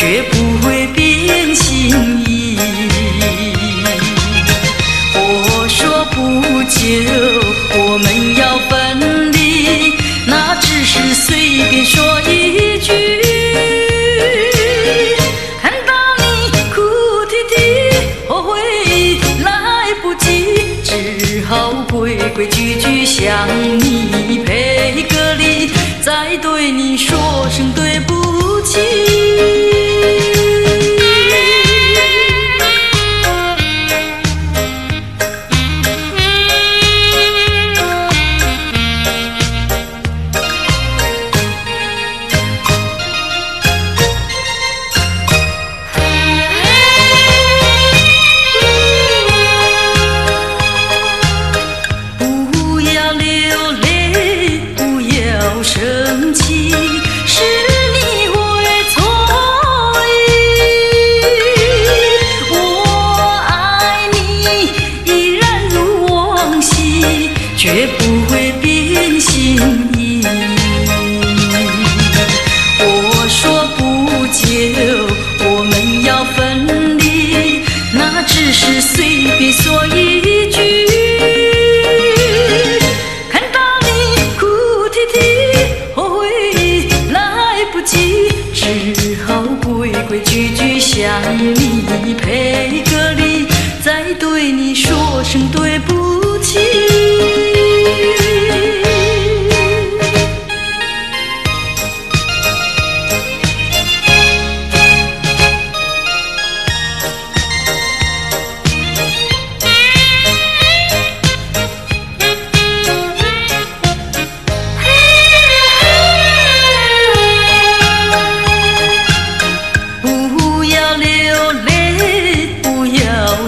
绝不会变心意。我说不久我们要分离，那只是随便说一句。看到你哭啼啼，后悔来不及，只好规规矩矩向你赔个礼，再对你说声对不起。生气是你会错意，我爱你依然如往昔，绝不会变心意。我说不久我们要分离，那只是随便说一句。只好规规矩矩向你赔个礼，再对你说声对不起。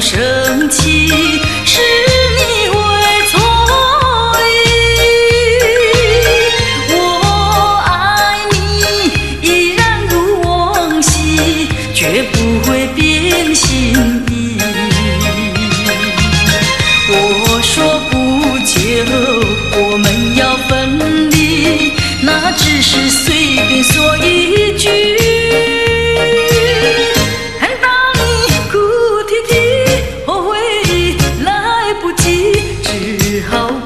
生气是你会错意，我爱你依然如往昔，绝不会变心意。我说不久我们要分离，那只是随便说一句。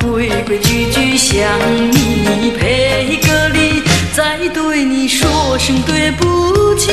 规规矩矩向你赔个礼，再对你说声对不起。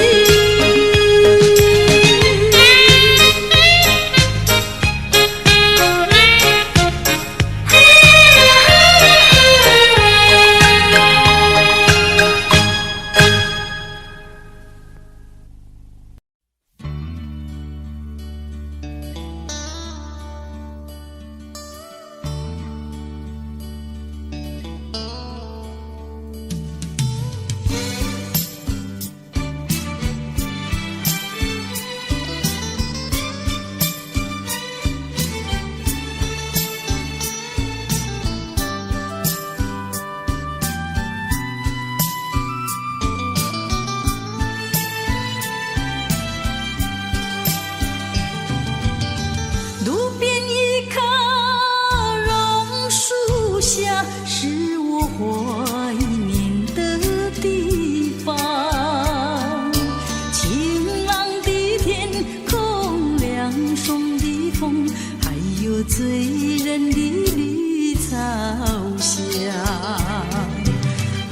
是我怀念的地方，晴朗的天空，凉爽的风，还有醉人的绿草香，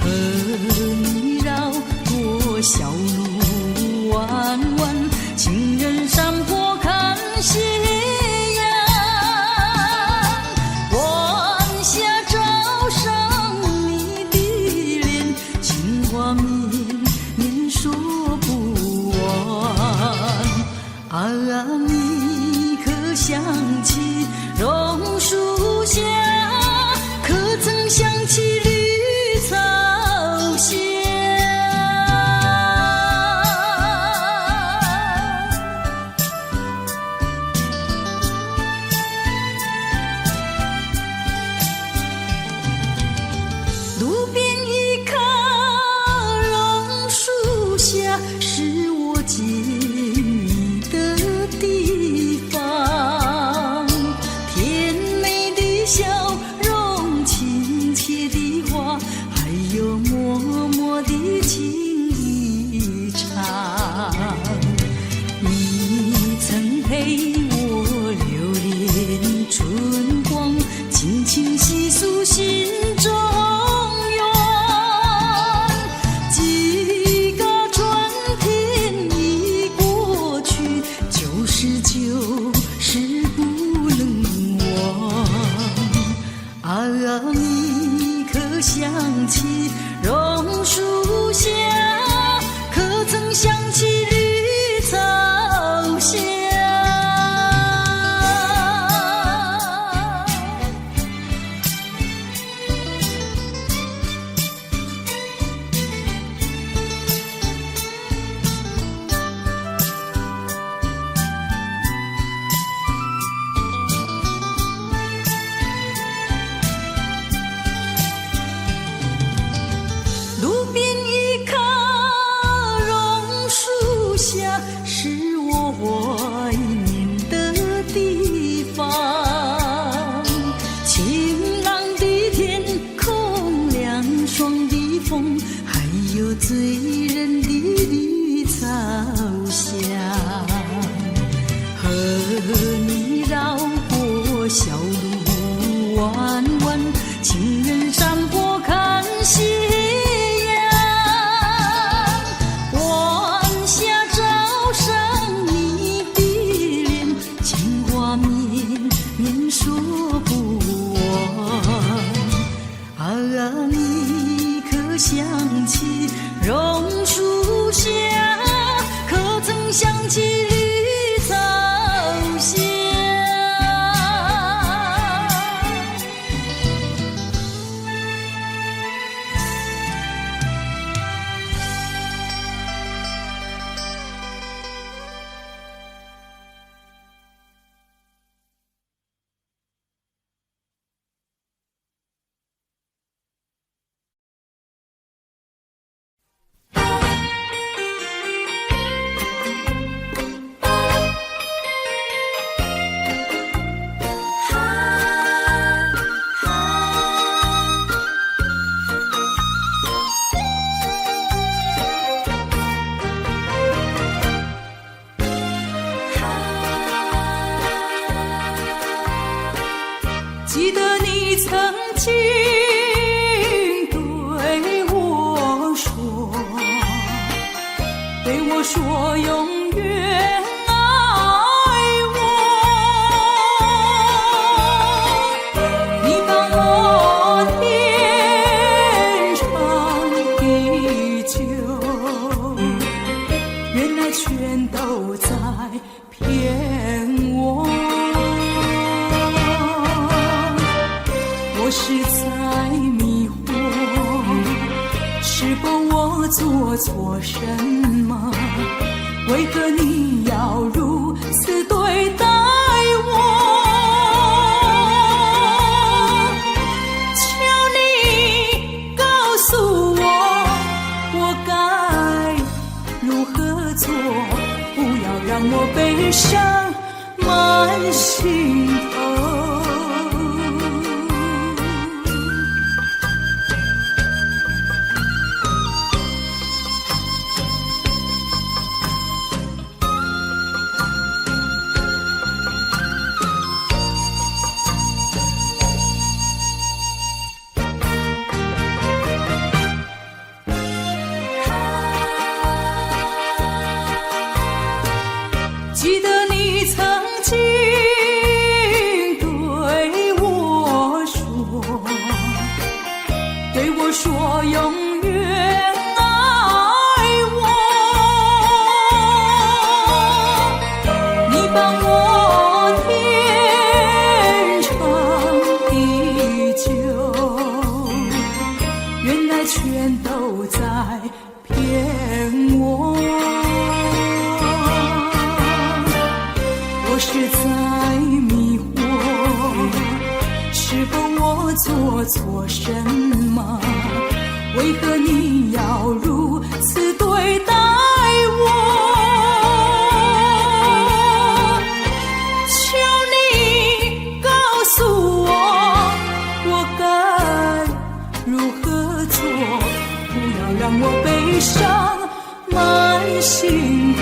和你绕过小路弯弯，情人山坡看夕你可想起榕树下，可曾想起绿草香？我留恋春光，轻轻细诉心中愿。几个春天已过去，旧事不能忘。啊，你可想起榕树下？可曾想起绿草香？路边一棵榕树下，是我怀念的地方。晴朗的天空，凉爽的风，还有醉人的绿草香。和你绕过小路弯弯，情人山坡看夕阳。晚霞照上你的脸，情话绵绵说不完。啊，你可想起榕树下？可曾想起绿草香？记得你曾经对我说永远爱我。你把我天长地久，原来全都在骗我。我实在迷惑，是否我做错什么？为何你要如此对待我？求你告诉我，我该如何做？不要让我悲伤满心头。记得你曾经对我说永远爱我。你把我天长地久，原来全都在骗我。我实在迷惑，是否我做错什么？为何你要如此对待我？求你告诉我，我该如何做？不要让我悲伤满心头。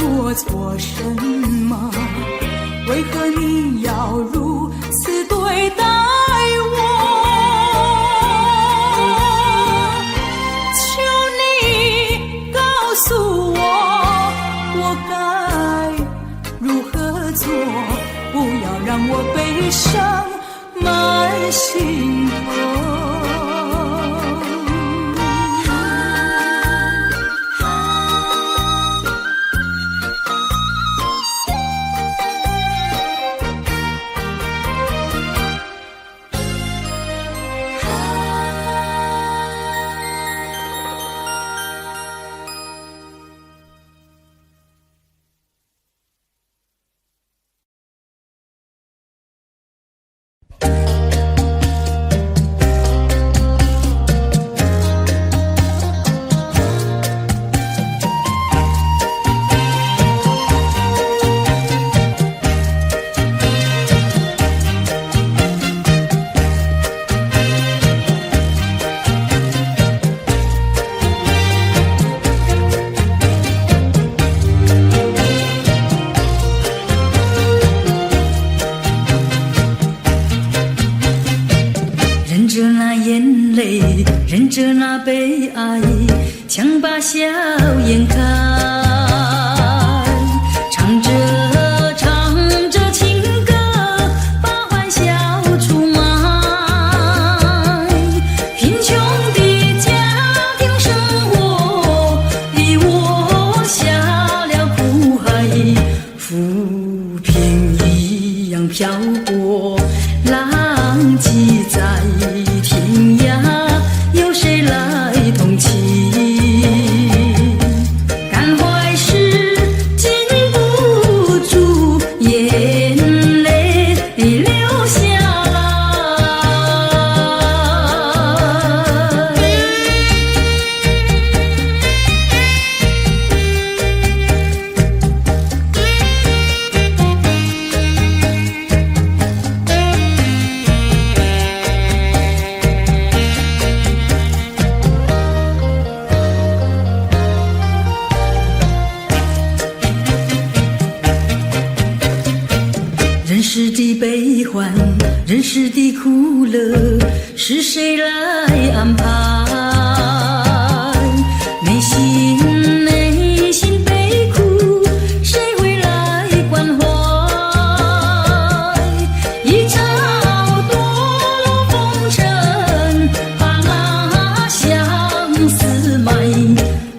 做错什么？为何你要如此对待我？求你告诉我，我该如何做？不要让我悲伤满心头。忍着那悲哀，强把笑颜开，唱着情歌，把欢笑出卖。贫穷的家庭生活逼我下了苦海，浮萍一样漂泊，浪迹在天涯。有谁来同情？感怀时禁不住眼泪流下来。人世的悲欢，人世的苦乐，是谁来安排？内心悲苦，谁会来关怀？一朝堕落风尘，把相思埋，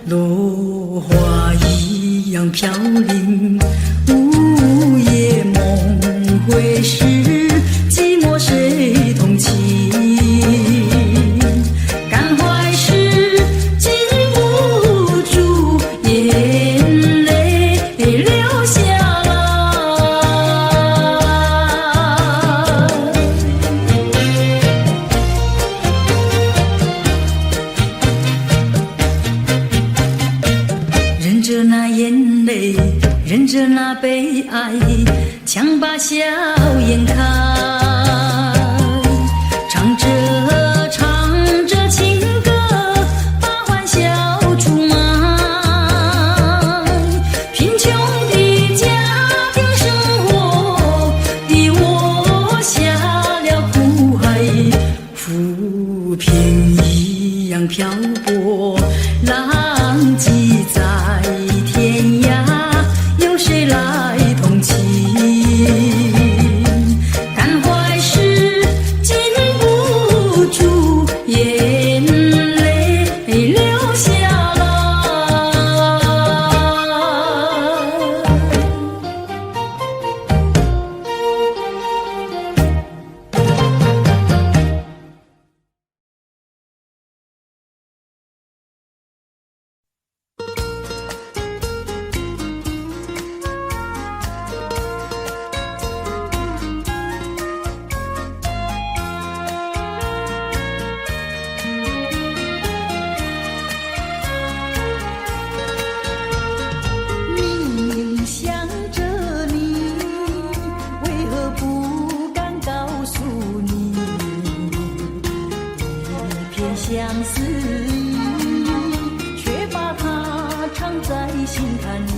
落花一样飘零，午夜梦回时，寂寞谁同情？感怀时禁不住眼泪流下来。忍着那眼泪，忍着那悲哀，强把笑颜开，唱着情歌，把欢笑出卖。贫穷的家庭生活逼我下了苦海，浮萍一样漂泊，浪迹在天涯。有谁来同情？感怀时禁不住眼泪流下来。相思意，却把它藏在心坎里。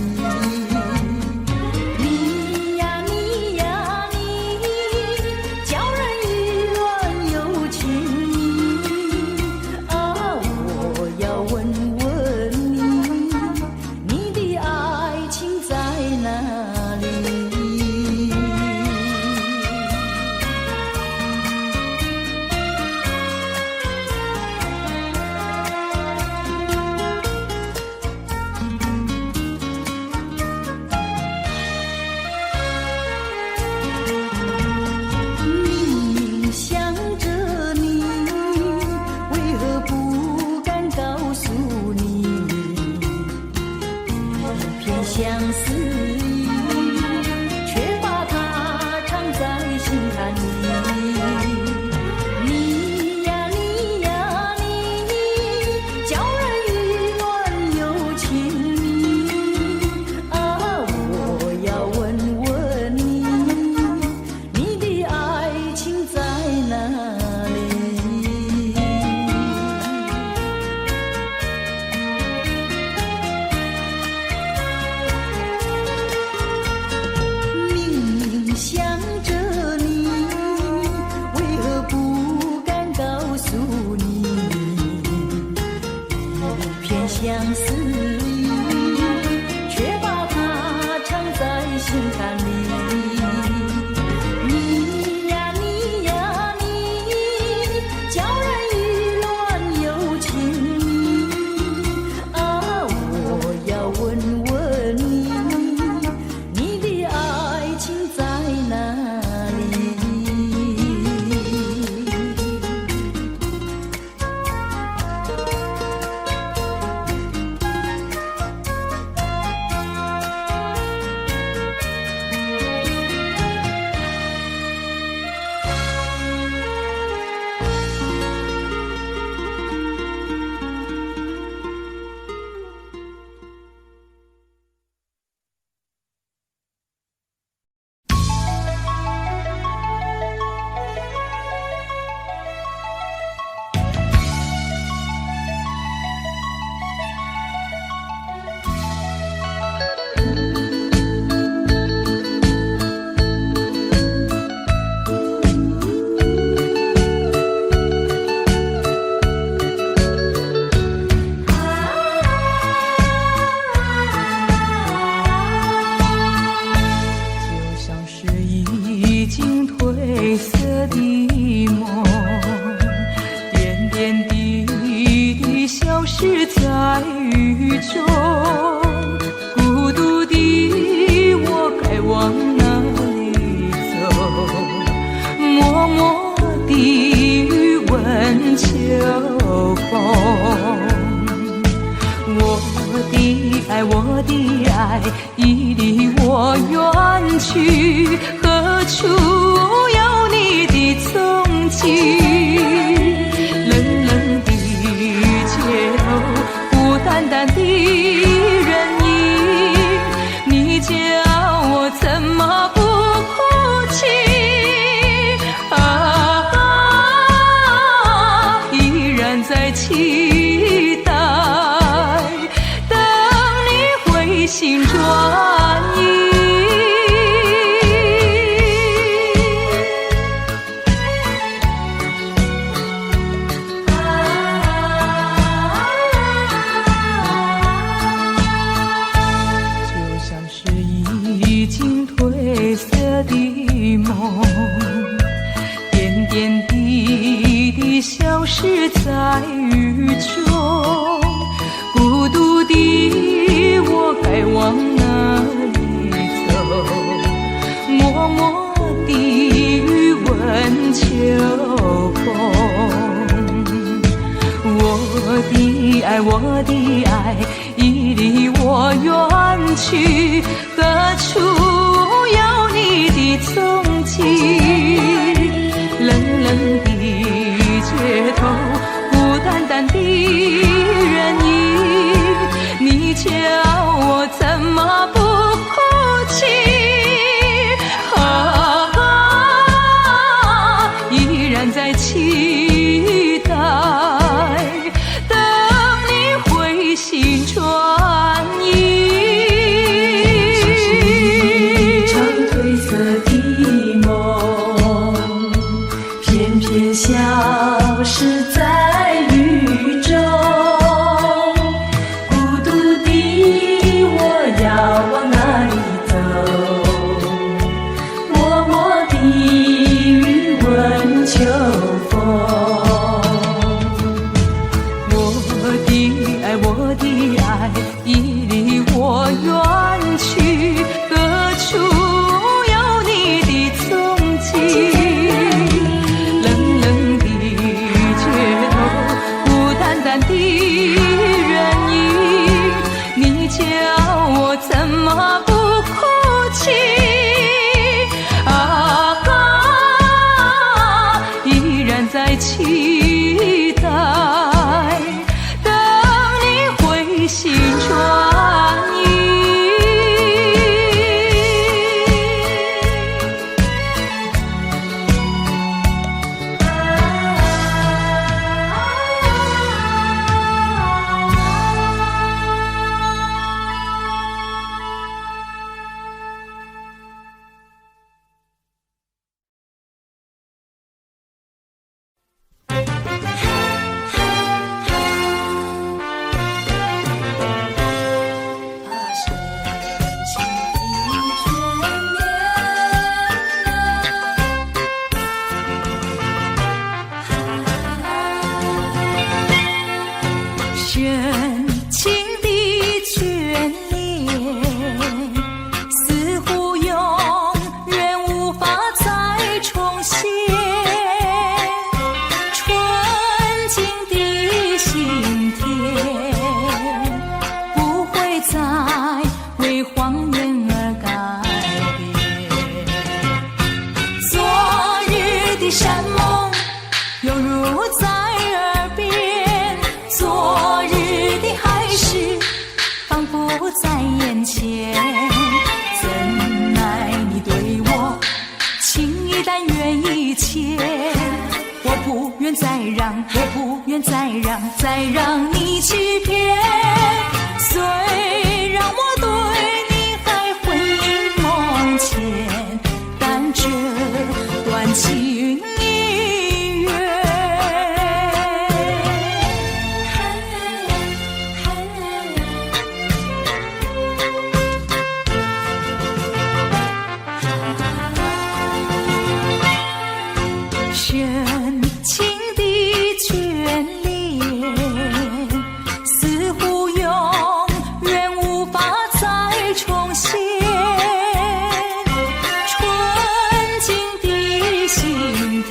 的余温秋风。我的爱已离我远去，何处有你的踪迹？冷冷的街头，孤单单的人影，你叫我怎么不哭泣？依然在期待，等你回心转意。就像是已经褪色的梦，点点滴滴消失在雨中，孤独的我该往哪里走？默默的余温秋风。我的爱已离我远去，何处有你的踪迹？冷冷的街头，孤单单的人影，你叫我怎么不哭泣？依然在期待，等你回心转意。一场褪色的梦，偏偏消失在雨中，孤独的我要往哪里走？默默的余温秋风。我的爱已离我远去，何处有你的踪迹？冷冷的街头，孤单单的人影，你叫我怎么不哭泣？依然在期待，等你回心转意。深情的眷恋，似乎永远无法再重现。纯净的心田，不会再为谎言而改变。昨日的山盟，犹如在耳边。昨日的海誓，仿佛在眼前。怎奈你对我情意但愿一切，我不愿再让，我不愿再让，再让你欺骗。虽然我对你还魂萦梦牵，但这段情已远。深情的眷恋，似乎永远无法再重现。纯净的心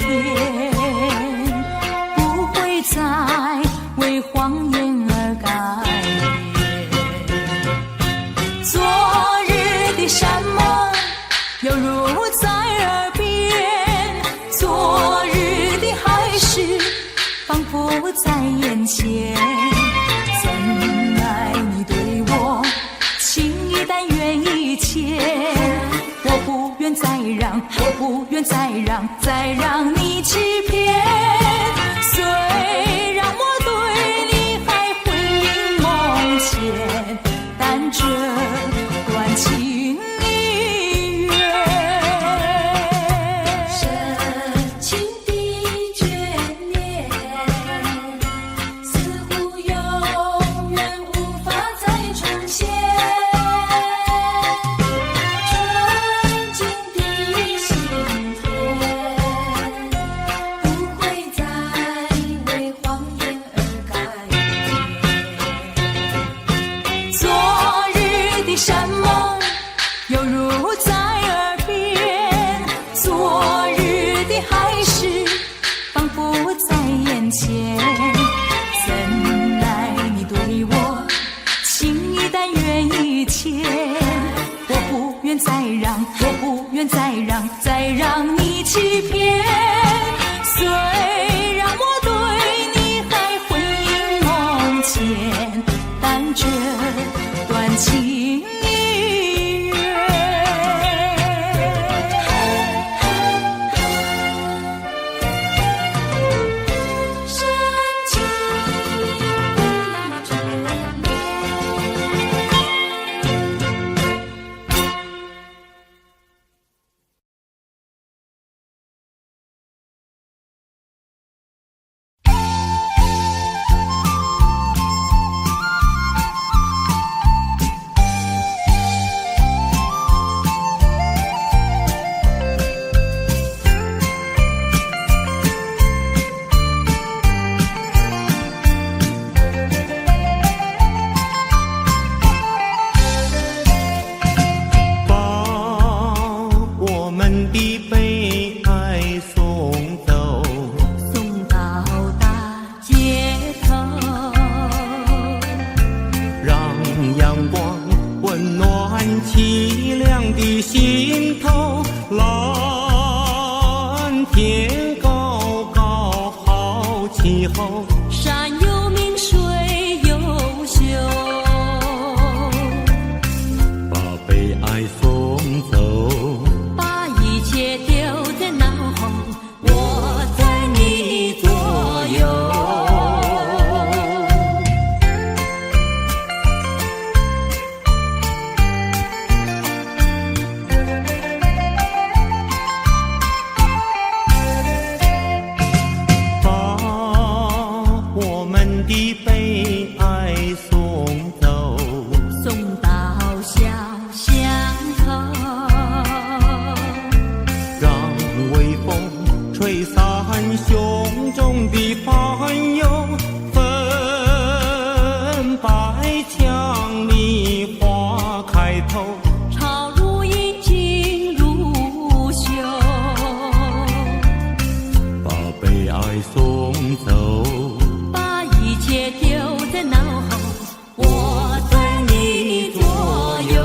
在眼前。怎奈你对我情意但愿一切，我不愿再让，我不愿再让，再让你欺骗。虽然我对你还魂萦梦牵，但这段情已远。深情的眷恋，似乎永远无法再重现。纯净的心田，不会再为谎言而改变。昨日的山盟犹如在耳边，昨日的海誓仿佛在眼前。怎奈你对我情意但愿一牵，我不愿再让，我不愿再让，再让你欺骗。虽然我对你还魂萦梦牵，但这段情已远。深情的眷恋。山有名，水有秀，把悲哀送走，把一切丢在脑后，我在你左右。的悲哀送走，送到小巷口，让微风吹散胸中的烦忧，粉白墙里花开头，朝如饮，镜如绣，把悲哀送走，一切丢在脑后，我在你左右。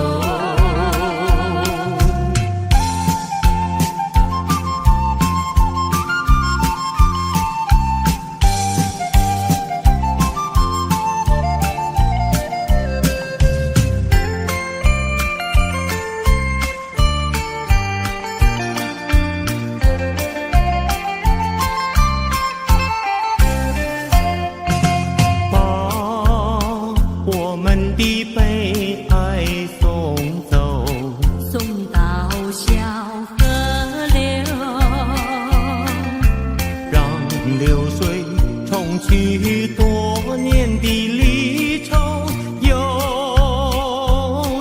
的悲哀送走，送到小河流，让流水冲去多年的离愁，有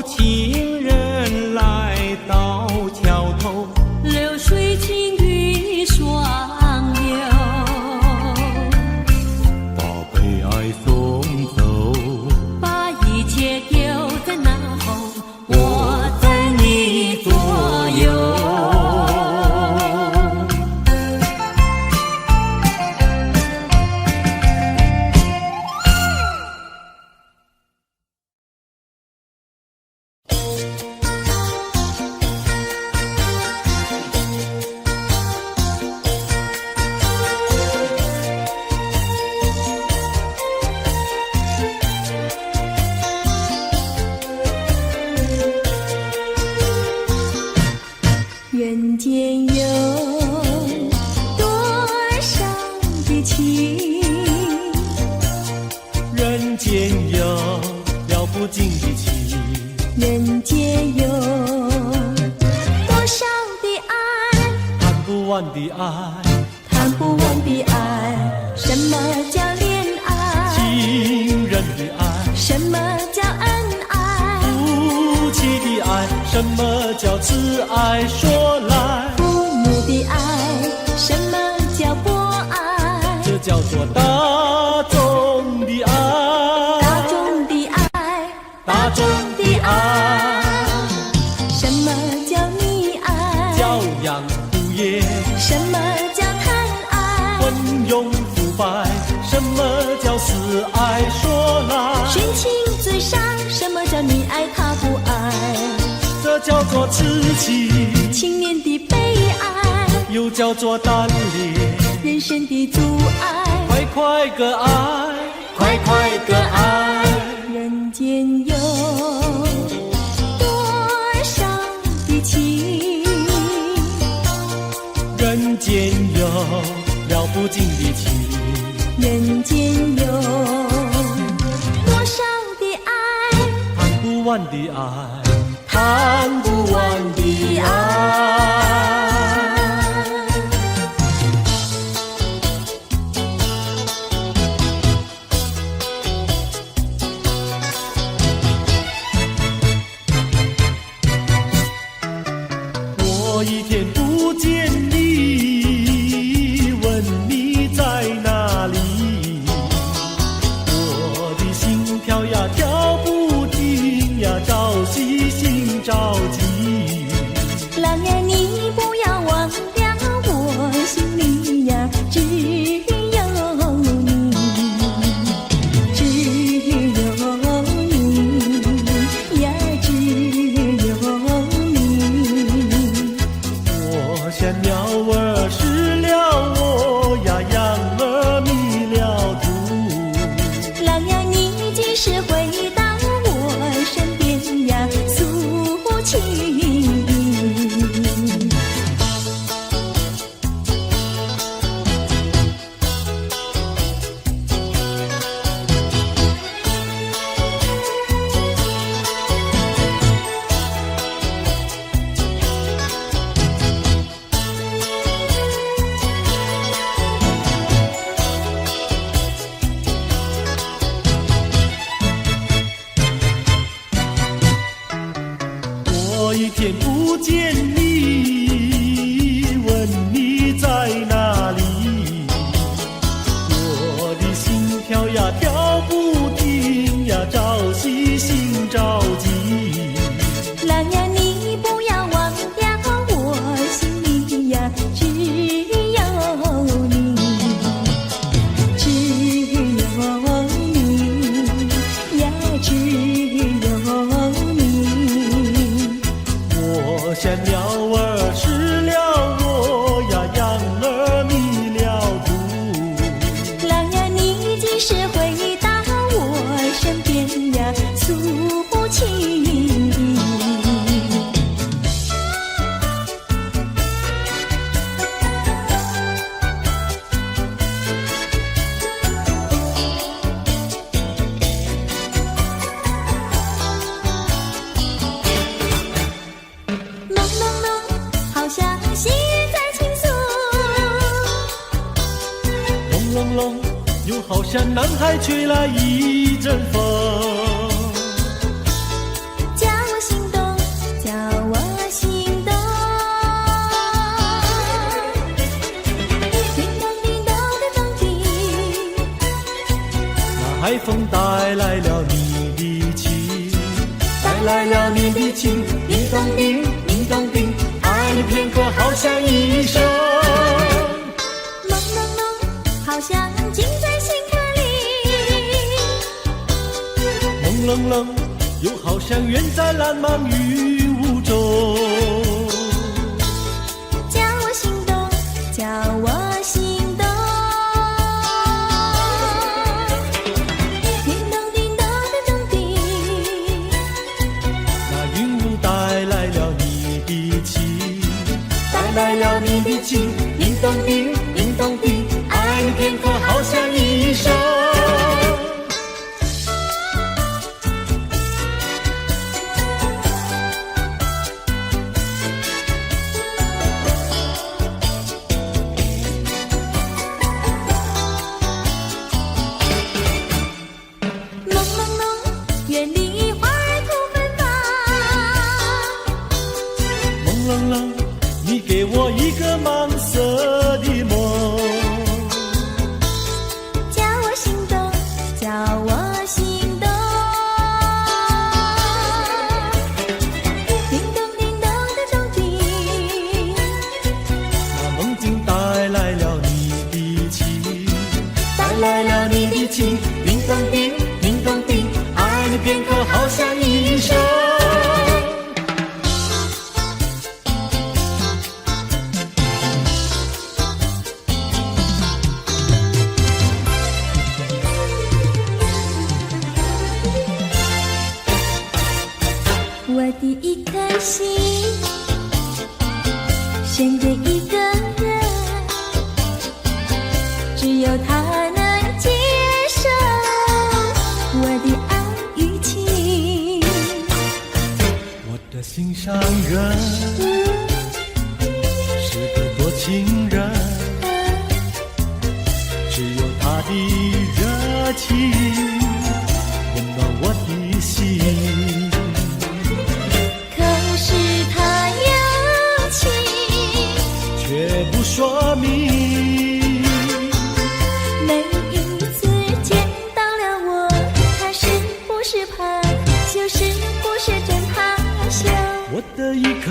情人来到桥头，流水轻于双流，把悲哀送走，一切丢在脑后，我在你左右。什么叫恩爱？夫妻的爱，什么叫慈爱？说来，父母的爱，什么叫博爱？这叫做大众的爱，大众的爱，大众的爱。什么叫溺爱？教养不严，什么叫贪爱？昏庸腐败，什么叫私爱？说来，殉情自杀，什么叫你爱他不爱？这叫做痴情，青年的悲哀，又叫做单恋，人生的阻碍。快快个爱，快快个爱。人间有多少的情，人间有了不尽的情，人间有多少的爱，谈不完的爱，谈不完的爱。我一天不见你，问你在哪里？我的心跳呀跳不停呀，朝夕心着急。郎儿你不要忘了，我心里呀只有你，只有你呀，只有你。我像鸟儿失了窝呀，羊儿迷了途。郎儿你几时回到我身边呀，诉情。我一天不见你，问你在哪里？我的心跳呀跳不停呀，朝夕心着急。郎儿你不要忘了，我心里呀只有你，只有你呀，只有你。我像鸟儿失了窝呀，羊儿迷了途。郎儿你几时回到我身边呀，诉情。朦朦胧，好像细雨在倾诉，轰隆隆，又好像南海吹来一阵风。叫我心动，叫我心动。叮当叮咚的咚叮，那海风带来了你的情，带来了你的情，叮咚叮，叮咚叮，爱你片刻好像一生。朦朦胧，好像近在心坎里。朦胧胧，又好像远在蓝茫云雾中。叫我心动，叫我心动。叮咚叮咚的咚叮，那云雾带来了你的情，带来了你的情，叮咚叮，叮咚叮，爱你片刻好像一生。来了你的情，叮当叮，叮当叮，爱你片刻好像一生。我的一颗心献给一个人，只有他能接受我的爱与情。我的心上人是个多情人，只有他的热情温暖我的心。却不说明，每一次见到了我，他是不是怕，就是不是真怕羞。我的一颗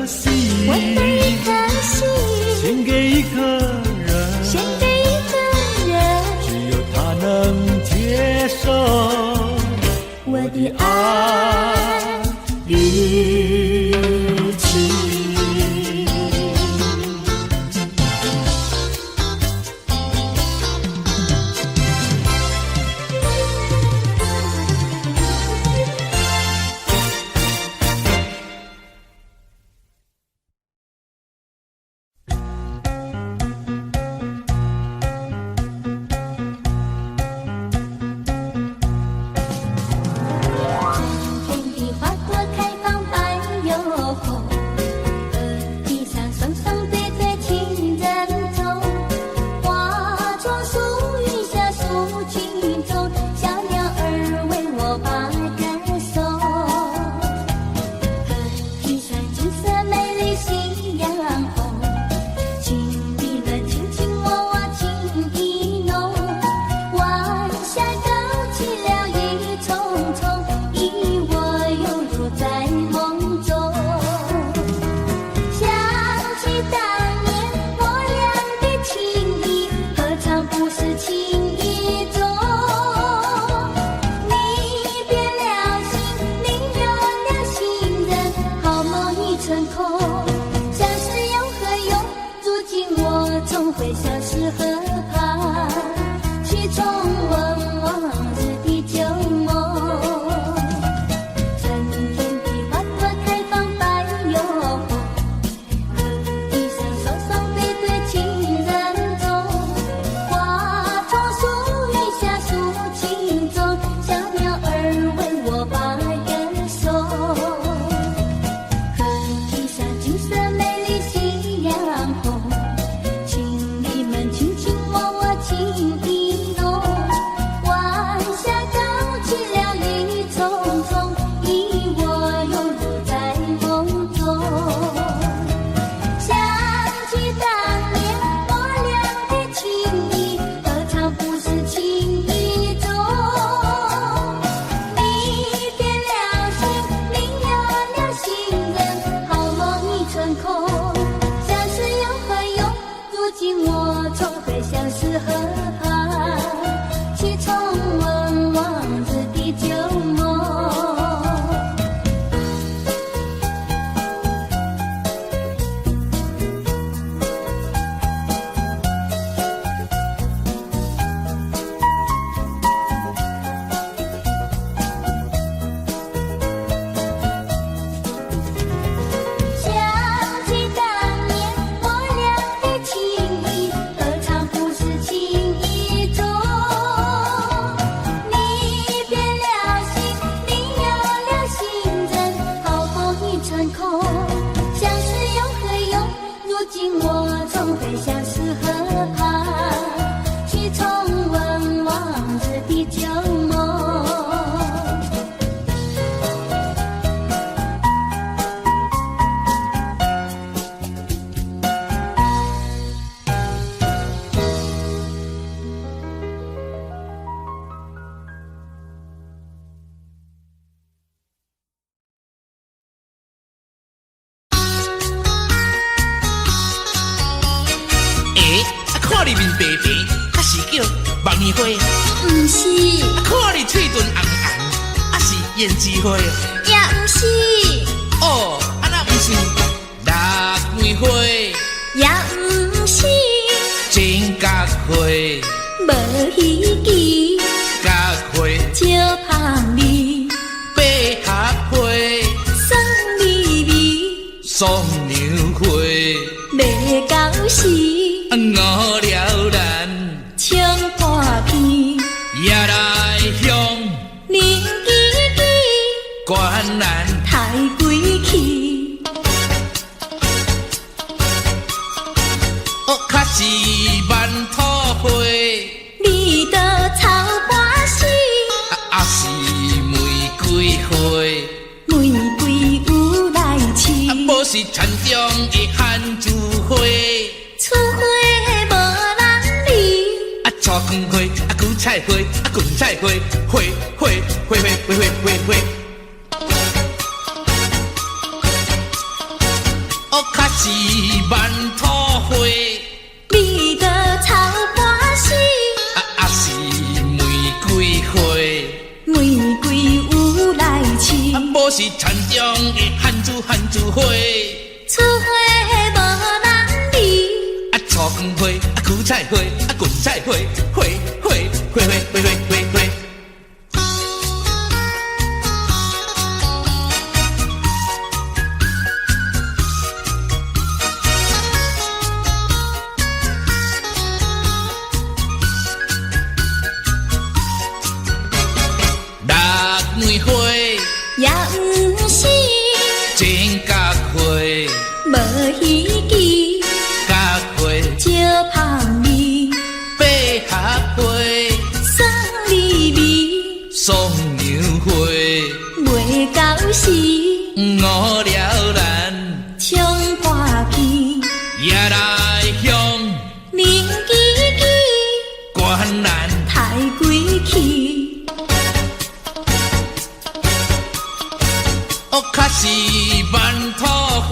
心，我的一颗心献给一个人，献给一个人，只有他能接受我的爱与情。情意，何尝不是情演机会。也毋是，哦，啊那不是六月花，也毋是，真甲花，无稀奇，甲花，招香味，百合花，酸味味，送牛花，要到时，五了咱冲破片，也来向冷叽叽，关南太贵气，哦，较是万土花，你的草花时，啊是玫瑰花，玫瑰有来试，无是田中的番薯花。厝花无人理，菜光花，韭菜花，芹菜花，花花花花花花花。哦，较是万土花，你的草花时，啊是玫瑰花，玫瑰有来试，无是田中的番薯花。厝花无人理，菜光花，韭菜花，芹菜花，花花花花花花花花。六月花，也毋是，真甲花，无稀奇，甲花，招香味，百合花，酸味味，送牛花，袂到时，五了咱冲破片，也来向冷叽叽，关南太贵气，哦，较是万土花，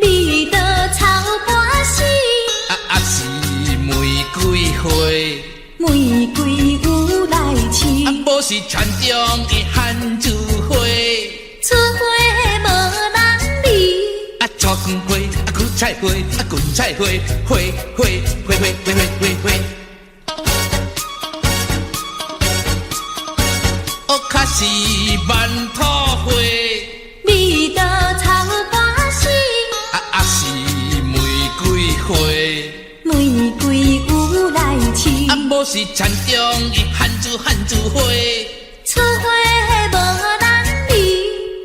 你的草花时，啊是玫瑰花，玫瑰有来试，无是田中的番薯花。厝花无人理，菜光花，韭菜花，芹菜花，花花花花花花花花。哦，较是万土花，你的草花时，啊是玫瑰花，玫瑰有来试，无是田中的番薯花。厝花无人理，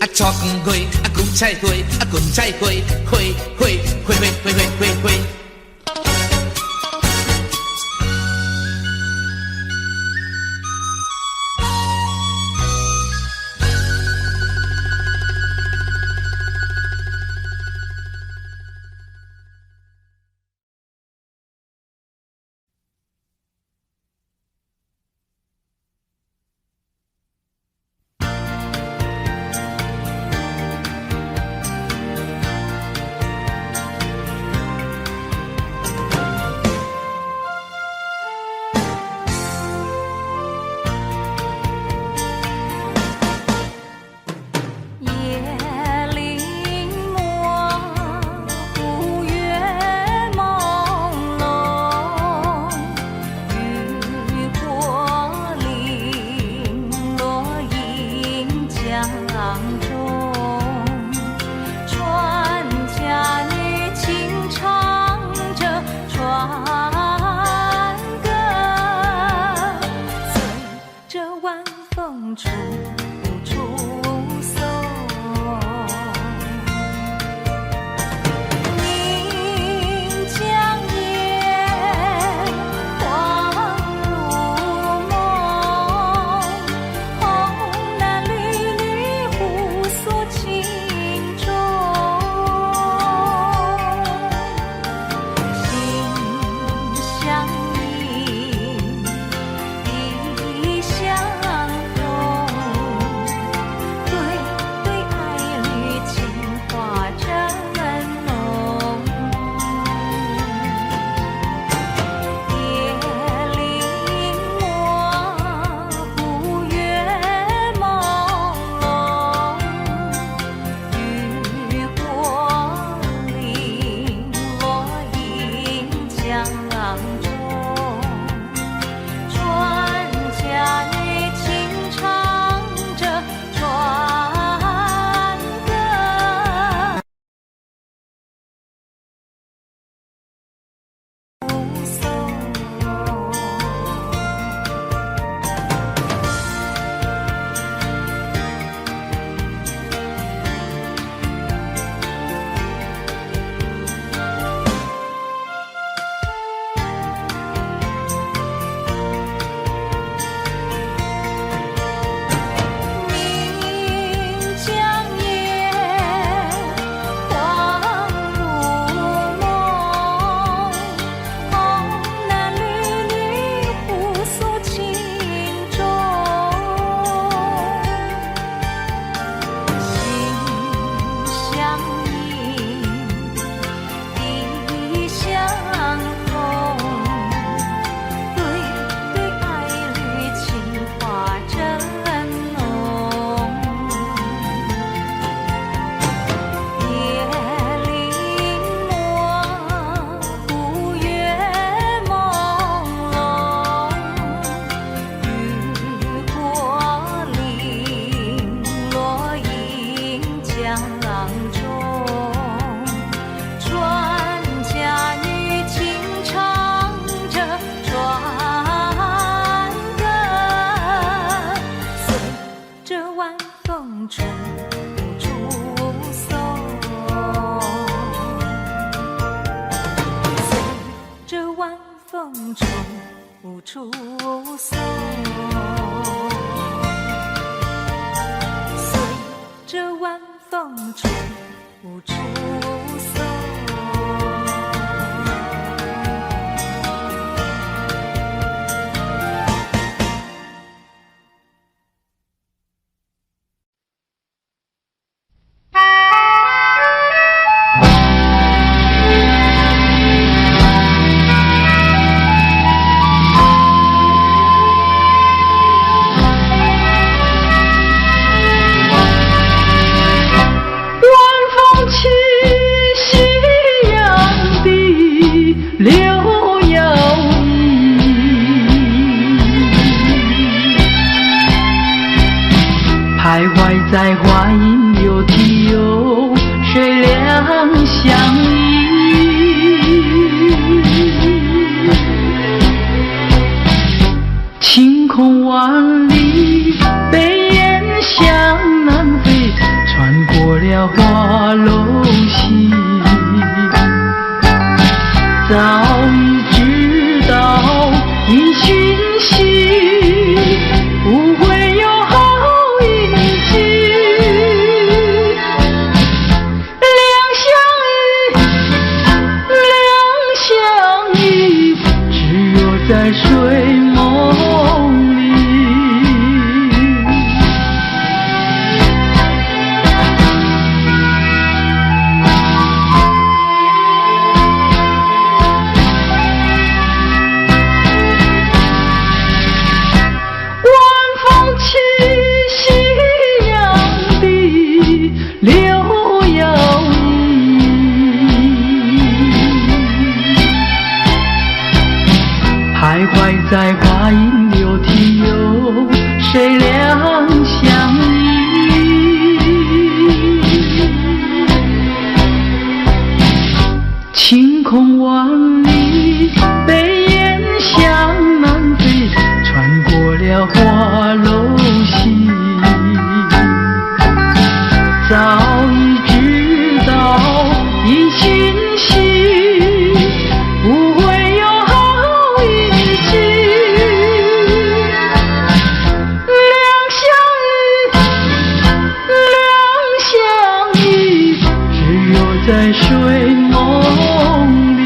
菜光花，韭菜花，芹菜花，花花花花花花花花。无处诉。随着晚风吹，无处诉。徘徊在花影柳堤游，水两相依。晴空万里，北雁向南飞，穿过了花楼溪。早已知道因讯息，不会有好运气。两相依，只有在睡梦里。徘徊在花影柳堤游，谁两相依？晴空万里，北雁向南飞，穿过了花楼溪。早已知道因讯息，不会有好运气。两相依，只有在睡梦里。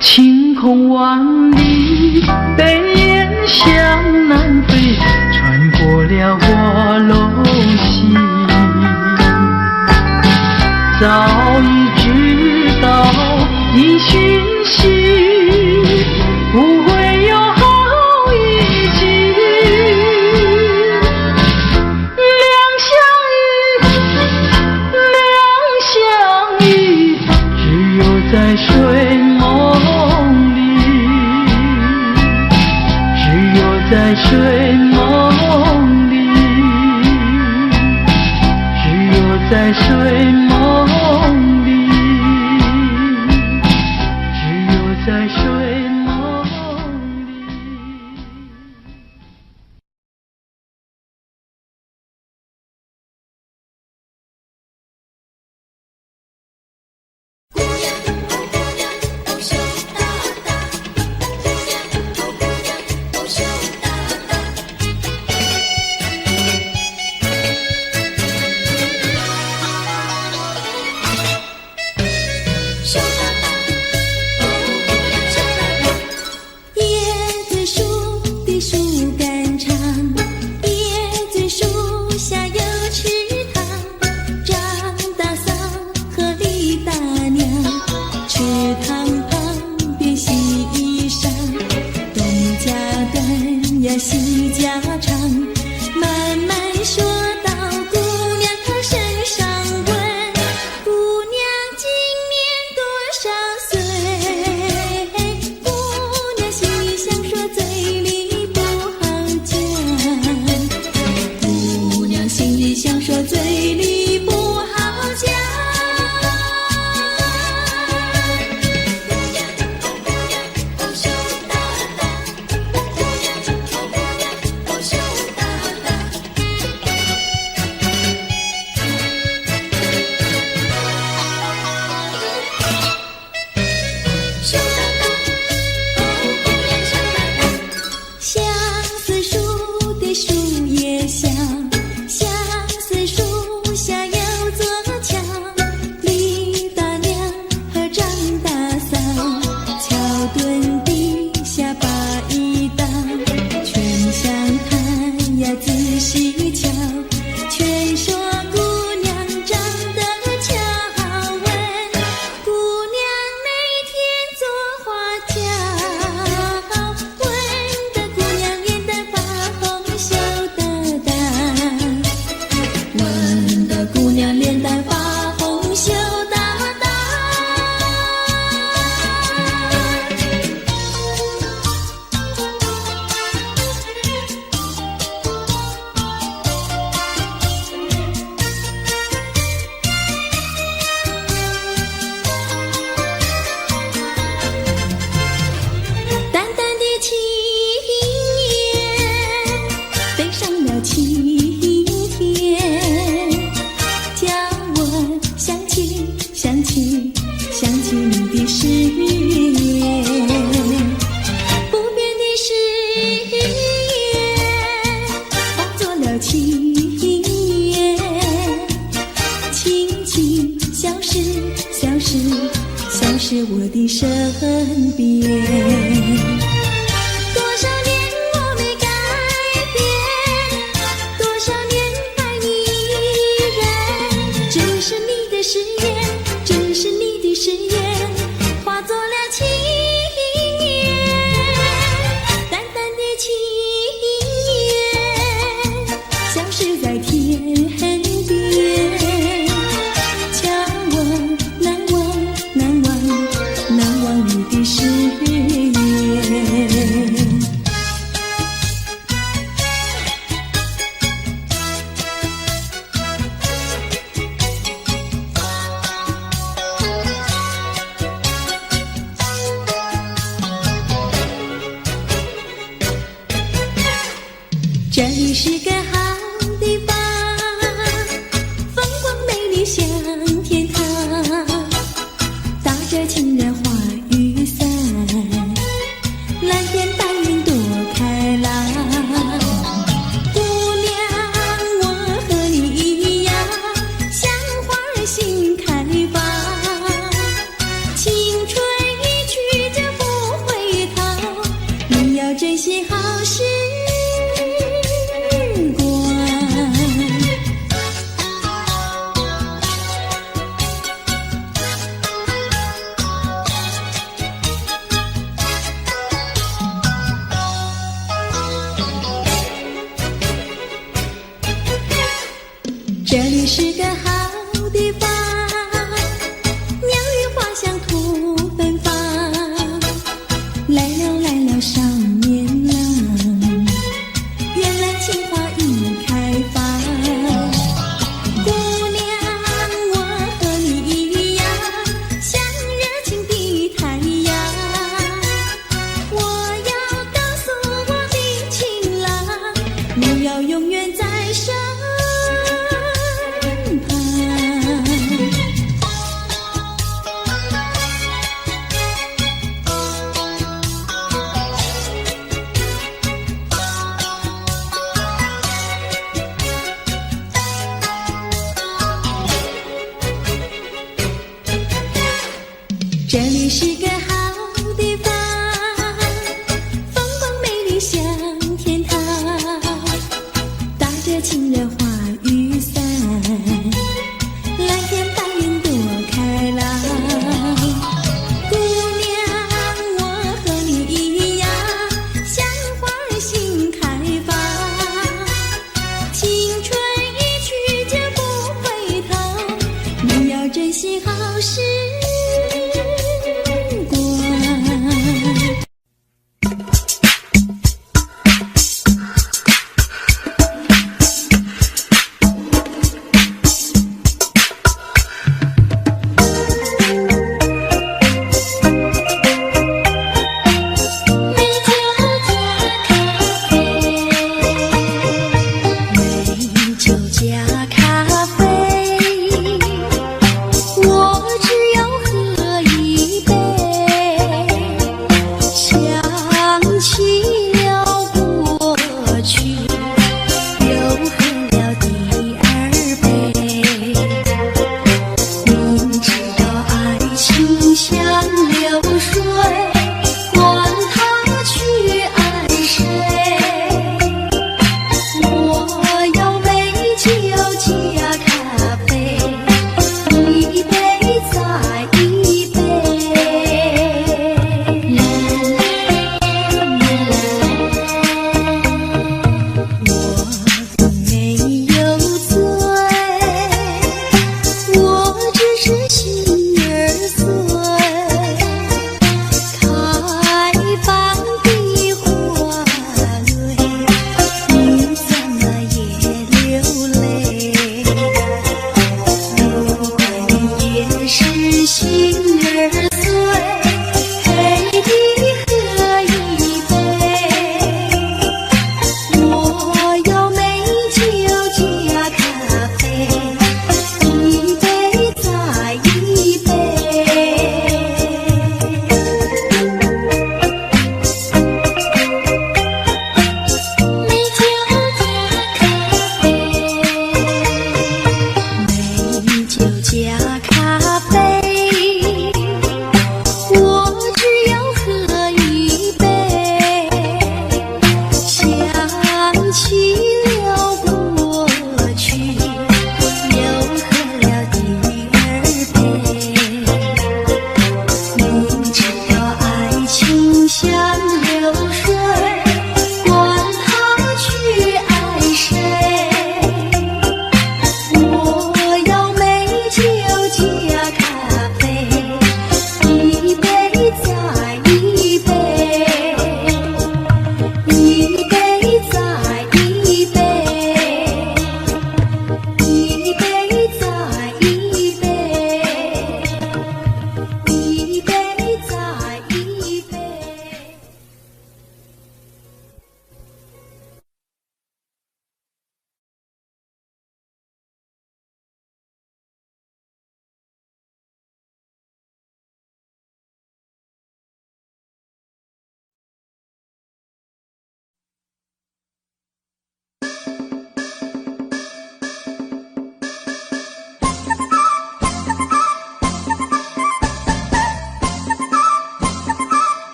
晴空万里，北雁向南飞，穿过了花楼溪。早已知道因讯息，不会有好运气。两相依，只有在睡梦里，只有在睡梦里，只有在睡梦里，只有在姑娘脸蛋发红羞答答。淡淡的青烟，背上了青天，叫我想起你的誓言，不变的誓言化作了情缘，轻轻消失我的身边。多少年我没改变，多少年爱你依然，这是你的誓言，这是你的誓言，化作了情缘，淡淡的情缘，消失在天边，叫我难忘你的誓言。这里是个好地方，风光美丽像天堂，打着情人花雨伞，蓝天白云多开朗。姑娘，我和你一样，像花儿心开放，青春一去就不回头，你要珍惜好时这里是个好地方，鸟语花香吐芬芳，来了少年郎，原来情花已开放。姑娘，我和你一样，像热情的太阳，我要告诉我的情郎，你要永远在身旁。这里是个好地方，风光美丽像天堂，打着情人花雨伞，蓝天白云多开朗。姑娘，我和你一样，像花儿心开放，青春一去就不回头，你要珍惜好时光。美酒加咖啡，我只要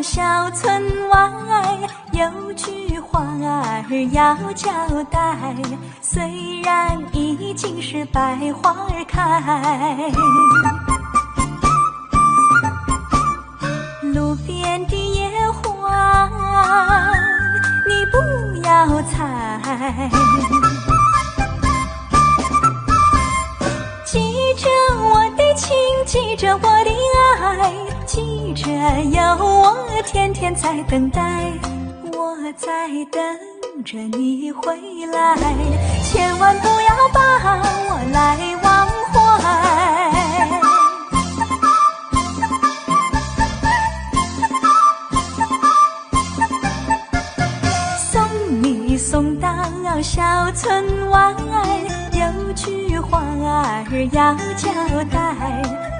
小村外有句话儿要交代，虽然已经是百花儿开，路边的野花你不要采，记着我的情，记着我的爱，记着有我天天在等待，我在等着你回来，千万不要把我来忘怀。送你送到小村外，有句话儿要交代，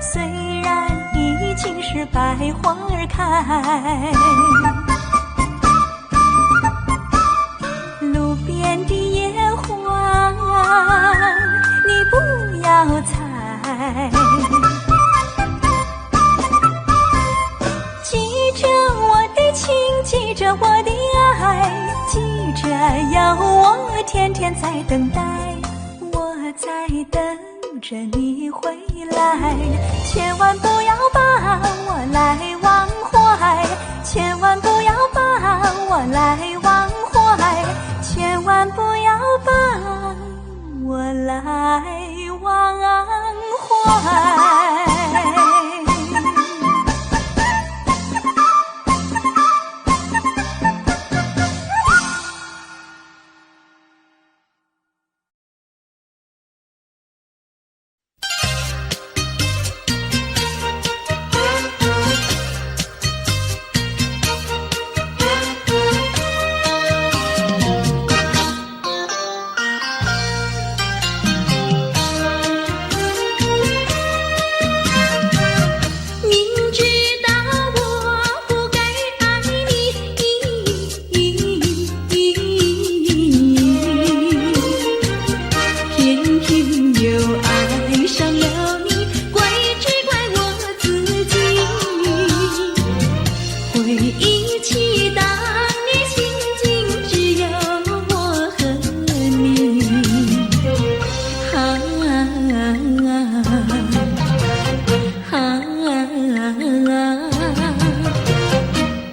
虽然已经是百花儿开，路边的野花你不要采，记着我的情，记着我的爱，记着有我天天在等待，我在等着你回来，千万不要把我来忘怀，千万不要把我来忘怀，千万不要把我来忘怀。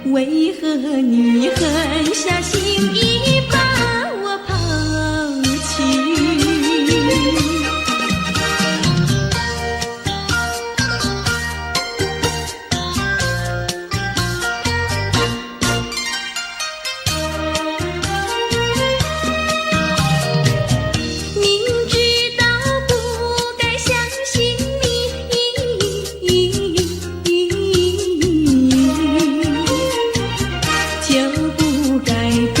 为何你狠下心意把我抛弃？明知道不该相信你，就不该对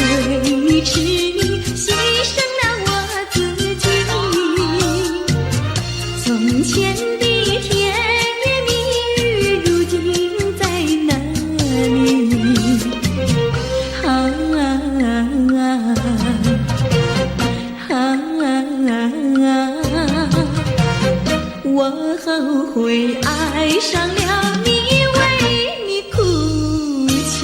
痴你，牺牲了我自己。从前的甜言蜜语，如今在哪里？我后悔爱上了你，为你哭泣。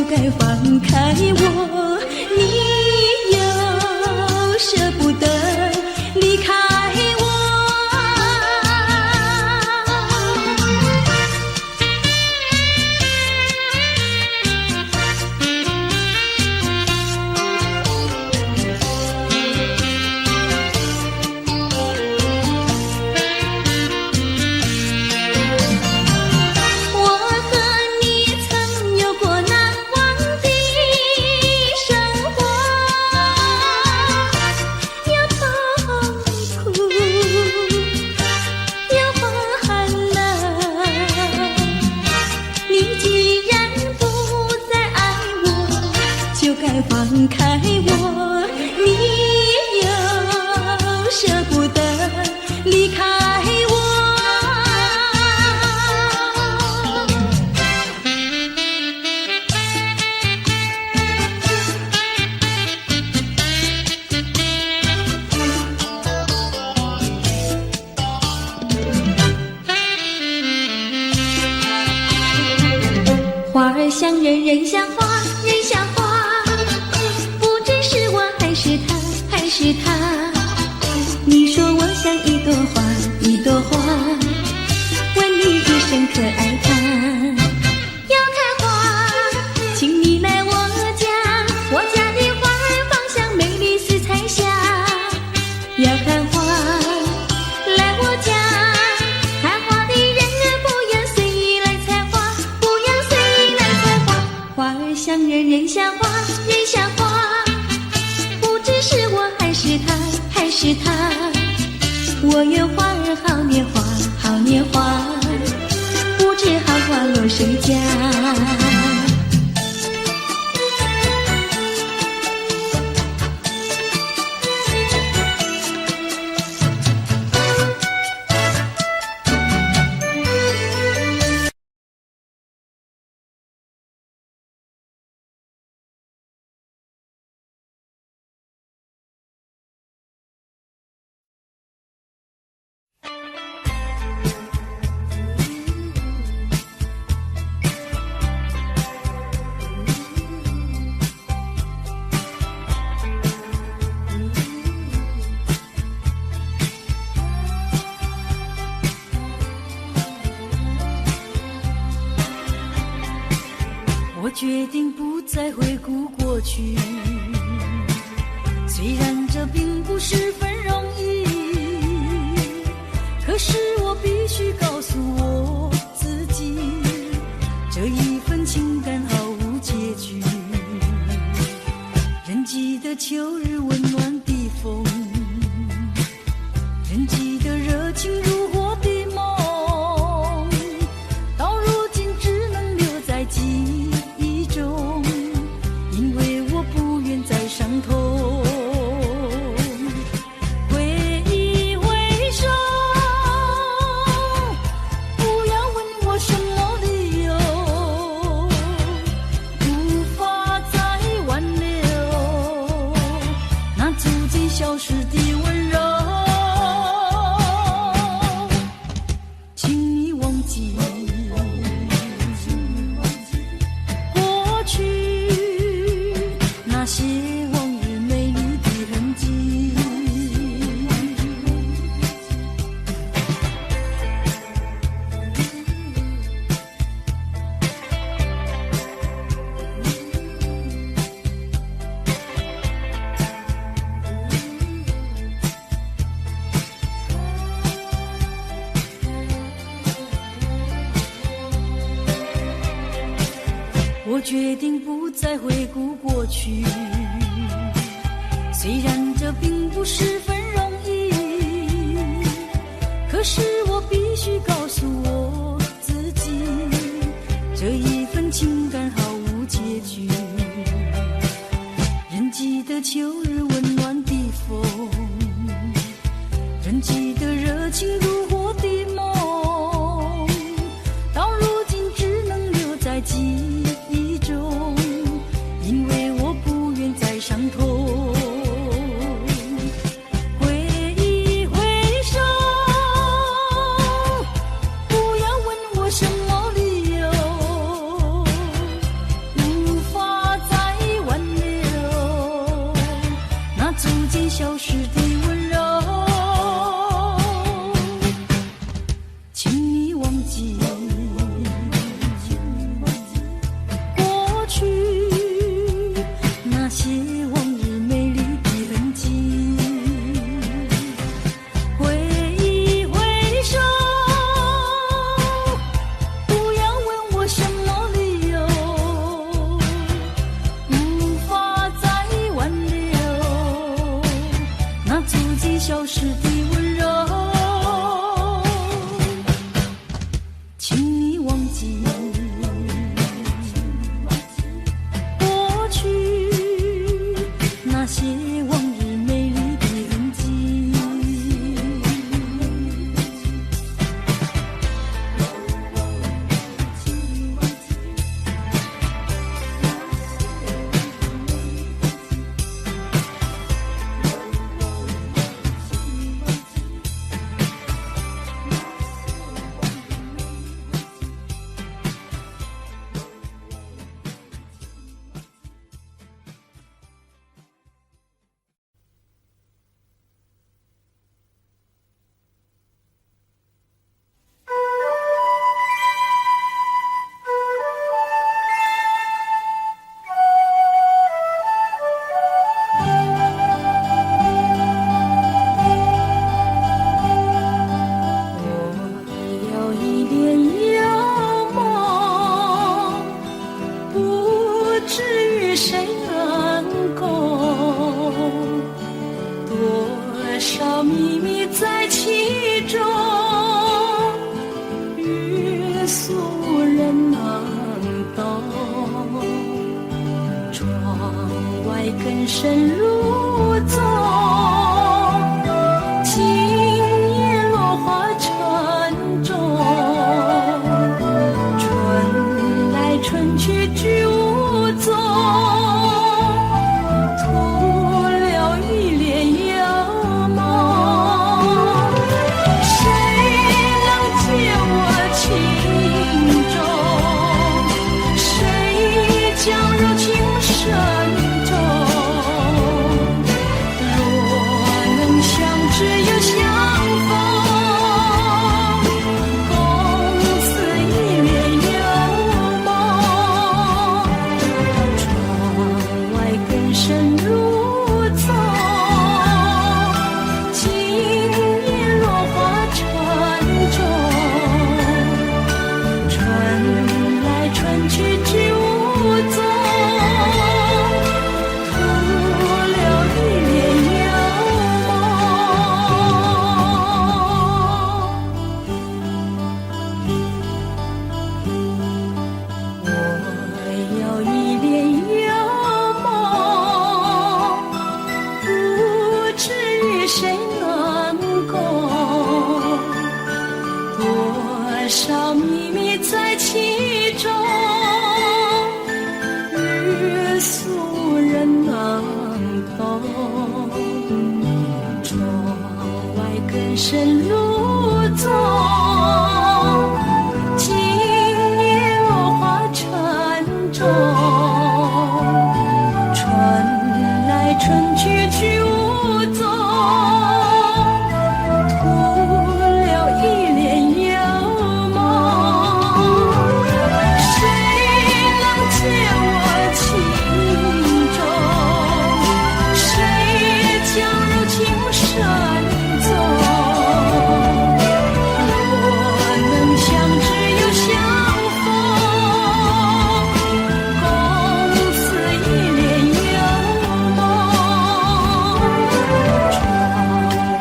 该放开我，你又舍不得离开我。放开我，你又舍不得离开我。花儿像人，人像花，人像花。是他，你说我像一朵花，一朵花，问你一声可爱它。要看花，请你来我家，我家的花儿芳香美丽似彩霞。要看花，来我家，看花的人儿不要随意来采花，不要随意来采花。花儿像人，人像花，人像花。是我还是他，还是他？我愿花儿好年华，好年华，不知好花落谁家。我决定不再回顾过去，虽然这并不十分容易，可是我必须告诉我自己，这一份情感毫无结局。仍记得秋日温暖的风，仍记得热情如火的梦，到如今只能留在记忆中，因为我不愿再伤痛。挥一挥手，不要问我什么理由，无法再挽留那逐渐消失的温柔。请你忘记过去那些往日美丽的痕迹。我决定不再回顾过去，虽然这并不十分容易，可是我必须告诉我自己，这一份情感毫无结局。仍记得秋日温暖的风，仍记得热情如火的梦，到如今只能留在记忆中，因为我不愿再伤痛。挥一挥手，不要问我什么理由，无法更深入宗。今夜落花沉重，春来春去居无踪，徒留一帘幽梦。谁能解我情衷？谁将柔情深重？若能相知又相逢，共此一帘幽梦。窗外更深入宗，今夜落花沉重。春来春去居无踪，徒留一帘幽梦。我有一帘幽梦，不知与谁能共，多少秘密在其中，欲诉人能懂。窗外更深入宗，今夜落花沉重。春来春去居无踪，徒留一帘幽梦。谁能解我情衷？谁将柔情深重？若能相知又相逢，共此一帘幽梦。窗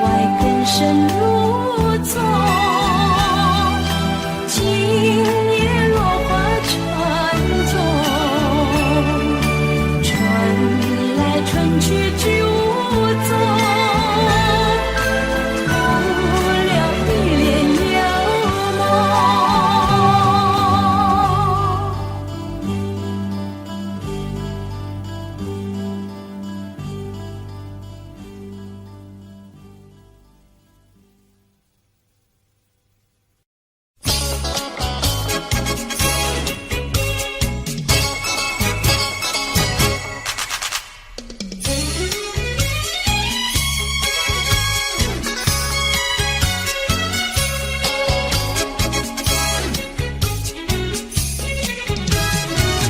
外更深入宗，今夜落花沉重。春来春去居无踪，徒留一帘幽梦。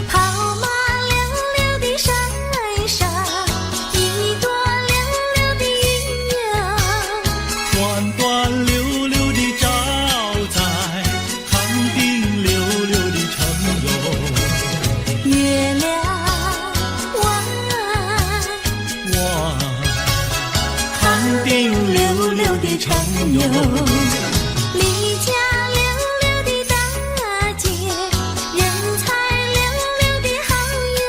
跑马溜溜的山上，一朵溜溜的云呀。端端溜溜的照在康定溜溜的城哟。月亮弯，哇，康定溜溜的城哟。离家溜溜的大姐，人才溜溜的好友。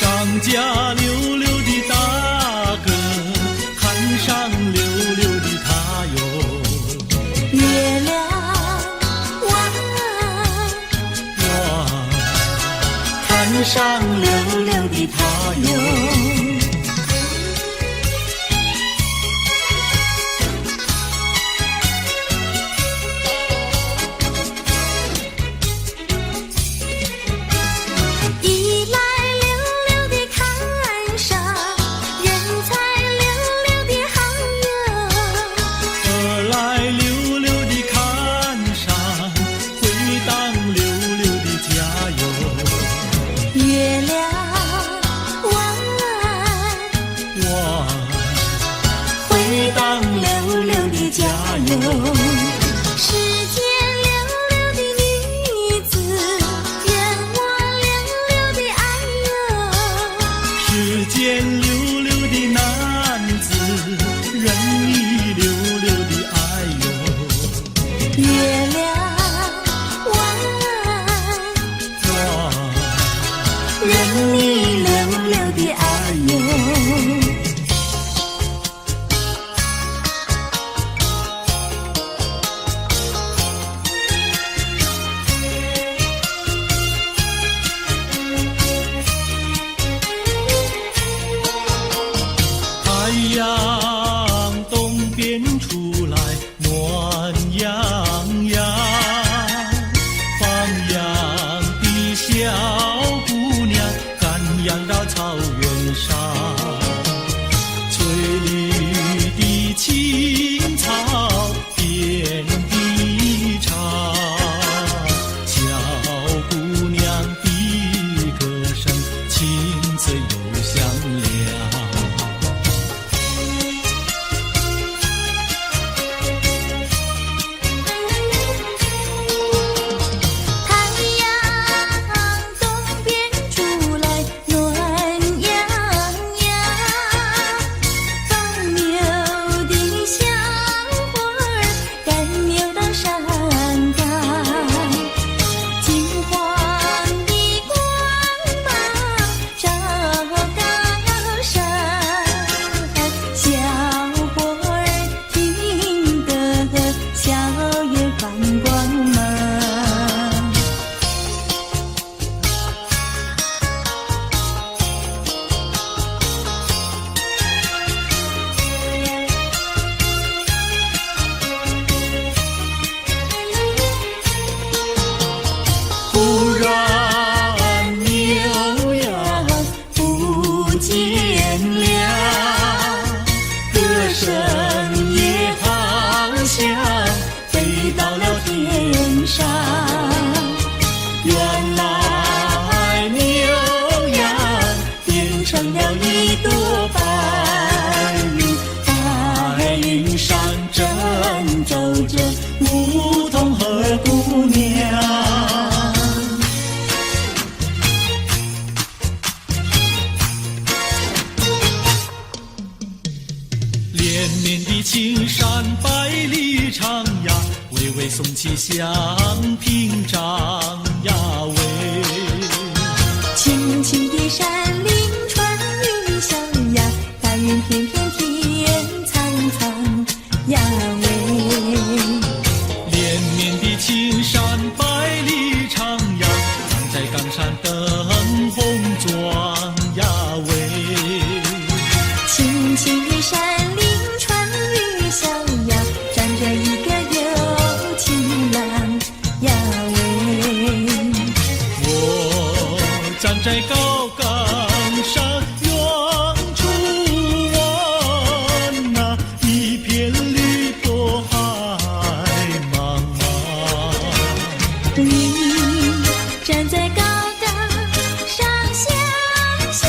张家溜溜的大哥，看上溜溜的他哟。月亮弯，哇，看上溜溜的他哟。一来溜溜的看上，人才溜溜的好友。二来溜溜的看上，回当溜溜的家哟。月亮弯，哇，回当溜溜的家哟。世间溜溜的女子，任我溜溜的爱哟。世间溜溜的男子，任你溜溜的爱哟。月亮弯，哇，任你溜溜的爱。姑娘赶羊到草原上，翠绿的青草遍地长，小姑娘的歌声清脆又响亮。不然牛羊不见了，歌声也好像飞到了天上。原来牛羊变成了一朵白云，白云上正走着牧童和姑娘。连绵的青山百里长呀，巍巍耸起像屏障呀喂。青青的山林穿云霄呀，白云片片天苍苍呀喂。连绵的青山百里长呀，站在冈山灯红妆呀喂。青青的山林穿云霄呀，站着一个有情郎呀喂。我站在高岗上远处望那一片绿波海茫茫。你站在高岗上向下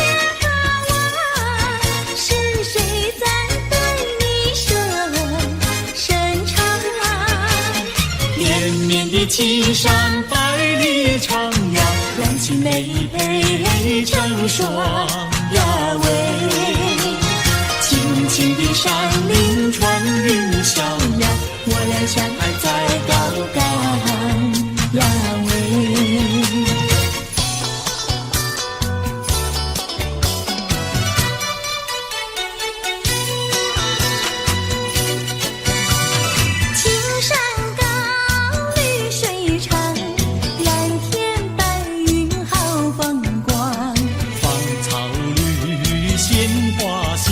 望，是谁在对你深长？连绵的青山百里长呀，两情眉配成双呀喂。青青的山林穿云霄呀，我俩相爱在高岗呀喂。青山高，绿水长，蓝天白云好风光。芳草绿，鲜花香，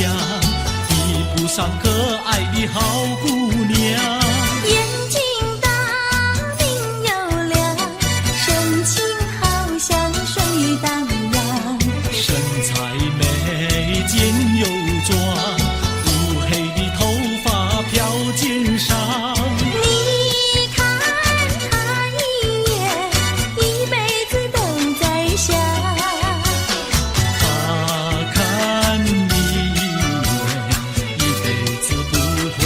比不上可爱的好姑娘。眼睛大，明又亮，神情好像水荡漾。身材美，肩又壮，乌黑的头发飘肩上。你看他一眼，一辈子都在想。他看你一眼，一辈子不会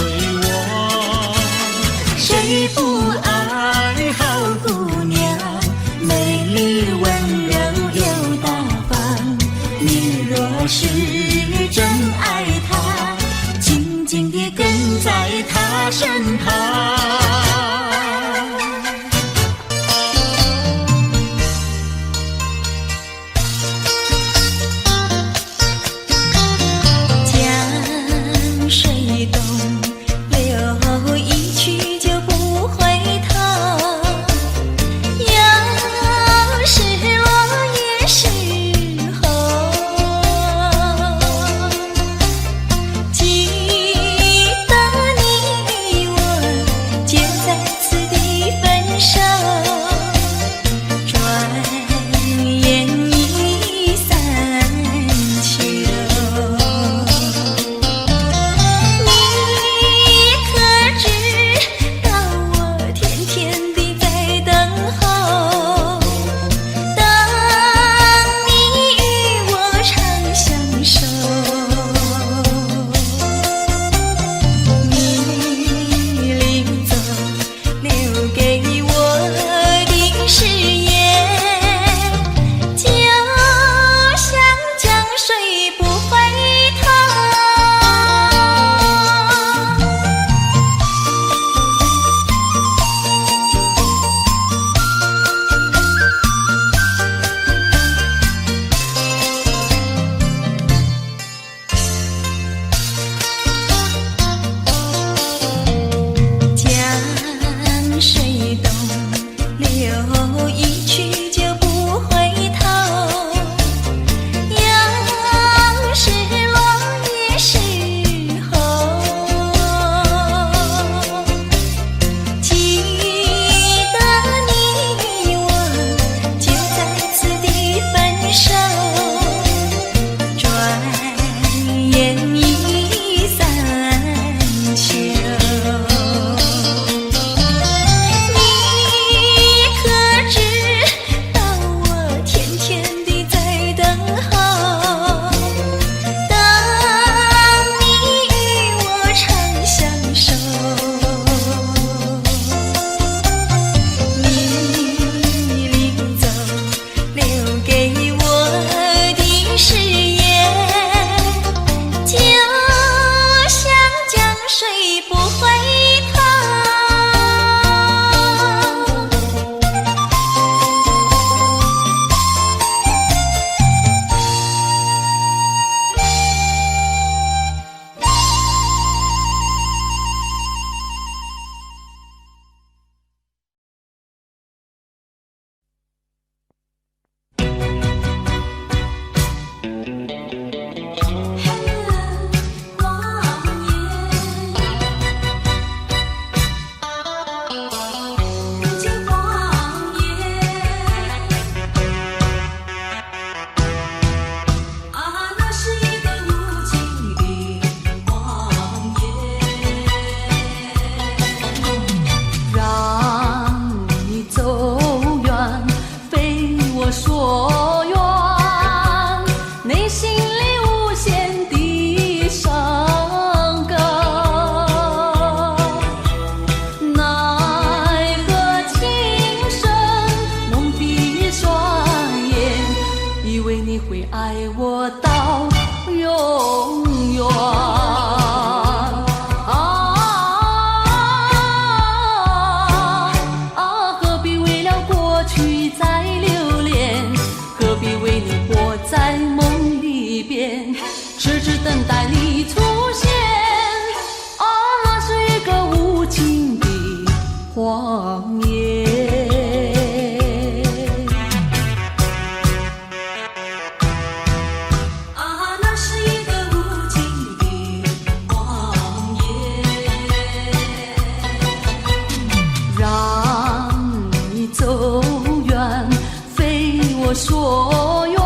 远，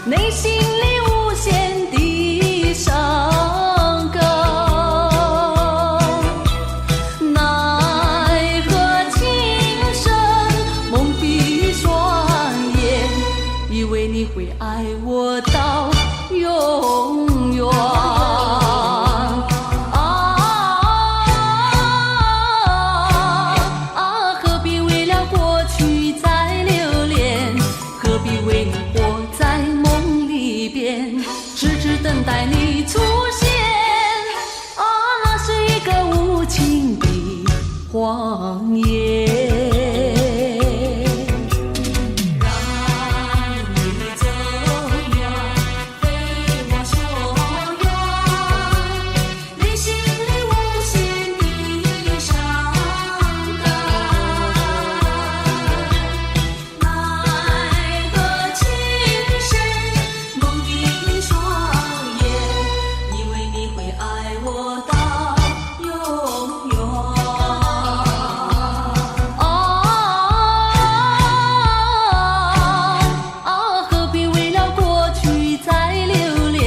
内心里无限的伤感。奈何情深梦的双眼，以为你会爱我到永远。等待你出现，啊，那是一个无情的谎言。让你走远，飞往永远，内心里无限的伤感。奈何情深梦的双爱我到永远，何必为了过去再留恋？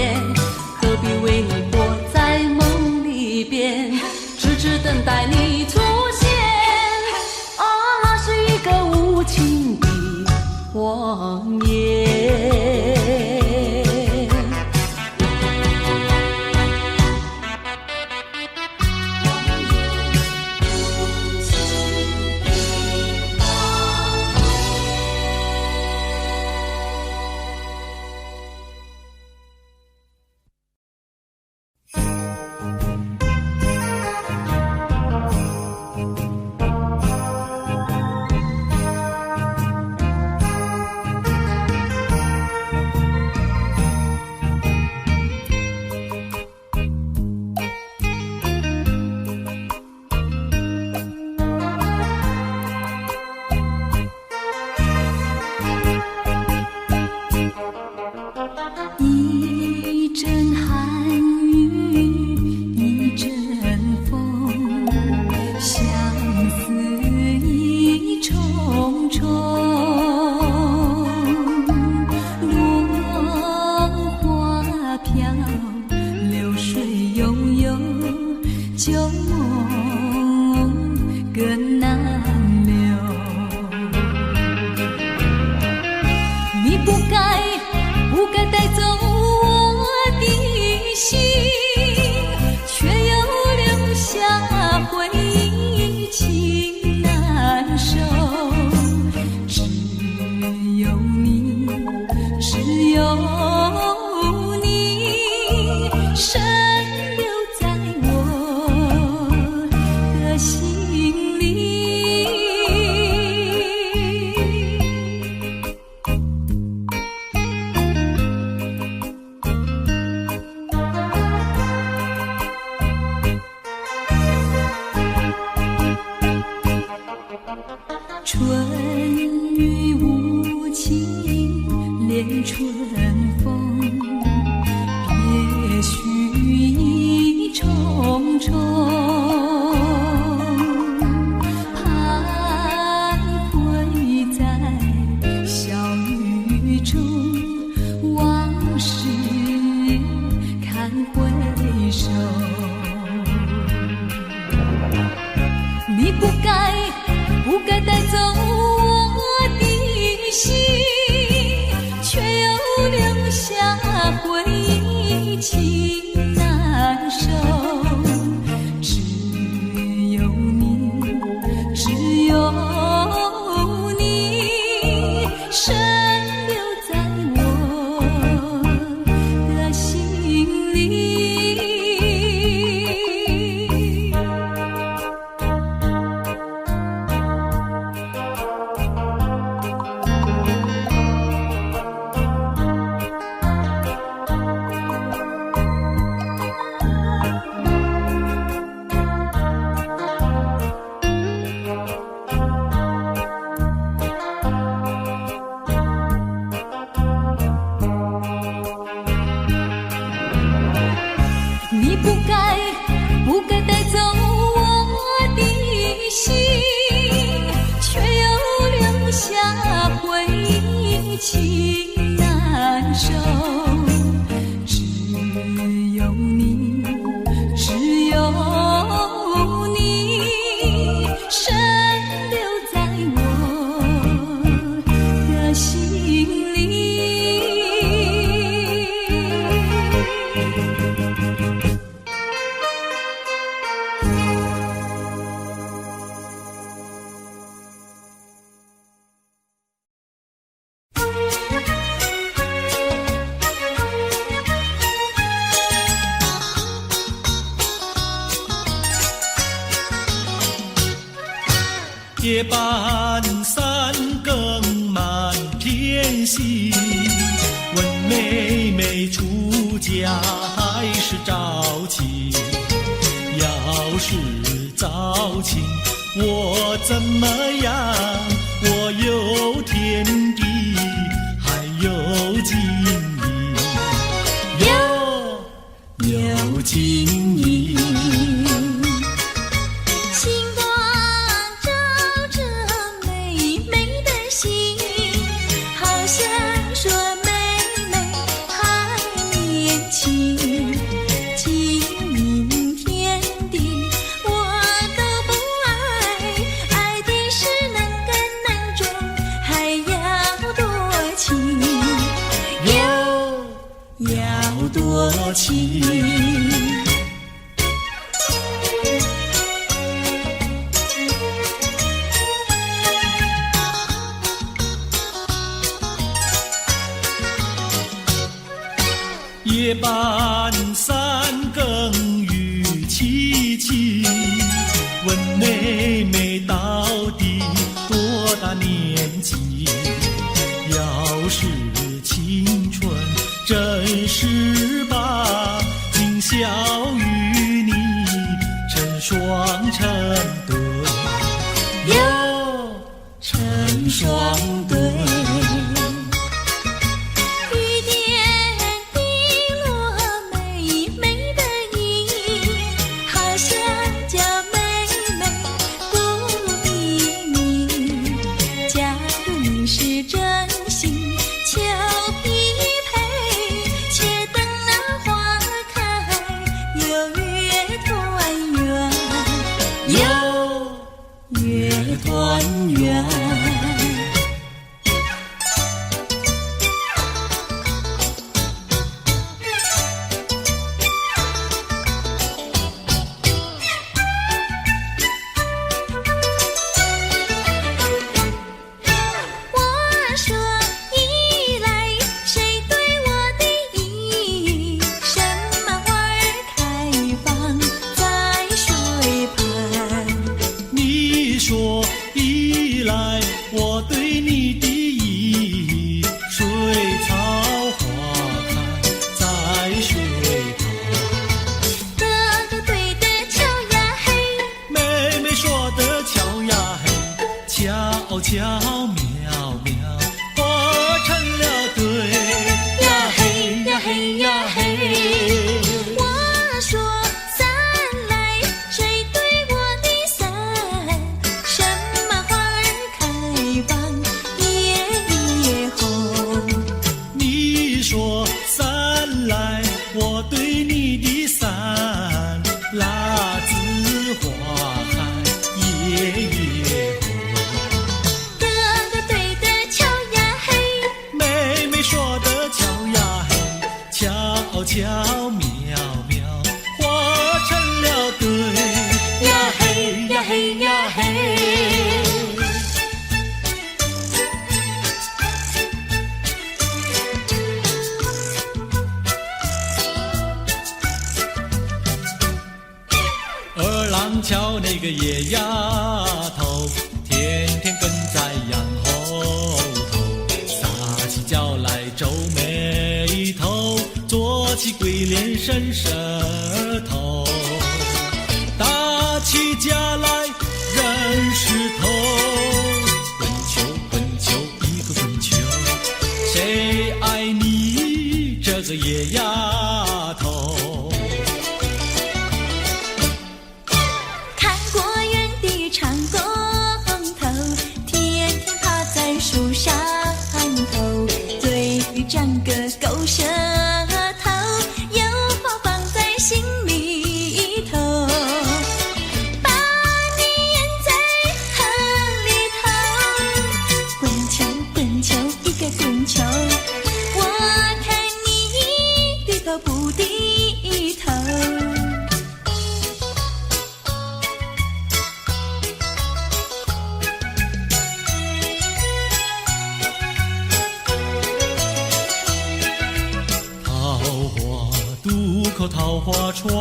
何必为你活在梦里边，痴痴等待你出现？那是一个无情的谎言。一阵寒雨，一阵风，相思意重重。落花飘，流水悠悠，旧梦更难留。你不该带走我的心，却又留下回忆情难收。只有你，只有你，深留在我的心里。春雨无情恋春风，别绪意重重。徘徊在小雨中，往事看回首。你不该带走我的心，却又留下回忆情难收。只有你，只有你，深留在我的心里。情难收。只有你，只有你，深留在我的心里。夜半三更满天星，问妹妹出嫁还是早亲？要是早亲，我怎么样？我有天地，还有金银，有金银。夜半三更雨凄凄，问妹妹到底多大年纪？要是青春真是把，今宵与你成双成对，成双对。悄渺渺化成了对呀嘿呀嘿呀嘿。我说伞来，谁对我的伞？什么花儿开放夜夜红？你说伞来，我对你的伞，蜡子花开夜夜红。悄渺渺化成了对呀嘿呀嘿呀嘿。二郎桥那个野丫头，天天跟在杨后头，撒起娇来皱眉头，做起鬼脸伸舌头，打起架来扔石头，滚球滚球一个滚球，谁爱你这个野丫头？看过远的长工头，天天趴在树上头。狗舌头，有话放在心里头，把你淹在河里头。滚球滚球一个滚球，我看你低头不低头。桃花船，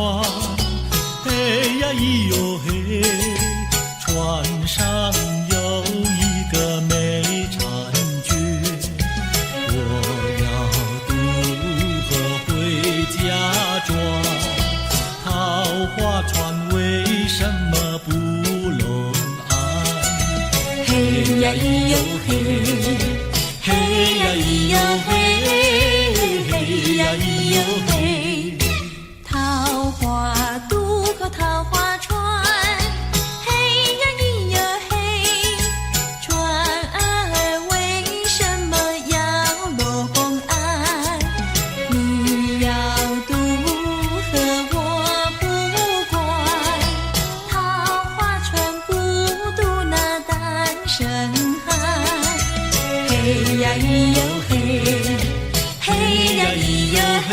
嘿呀咿哟嘿，船上有一个美婵娟，我要渡河回家庄。桃花船为什么不拢岸？嘿呀咿哟嘿，嘿呀咿哟嘿，嘿呀咿哟嘿。桃花渡过桃花船，嘿呀咿呀嘿，船儿为什么要拢岸？你要渡河我不管，桃花船不渡那单身汉。嘿呀咿哟嘿，嘿呀咿哟嘿，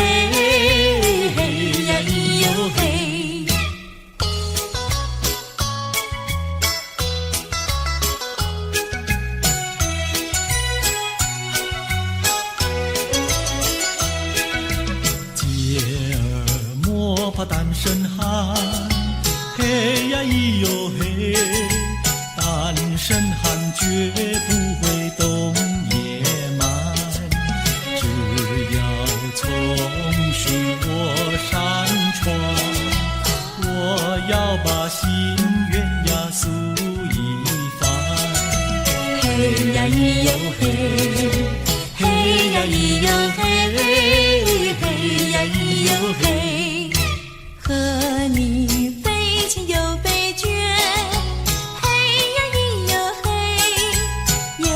嘿呀咿哟嘿。姐儿莫怕单身汉，嘿呀咿哟嘿，单身汉绝不会动野蛮，只要从许我山川，我要把心愿呀诉一番。嘿呀咿哟嘿，嘿呀咿哟嘿，嘿呀咿哟嘿。和你非亲又非眷，嘿呀咿哟嘿。有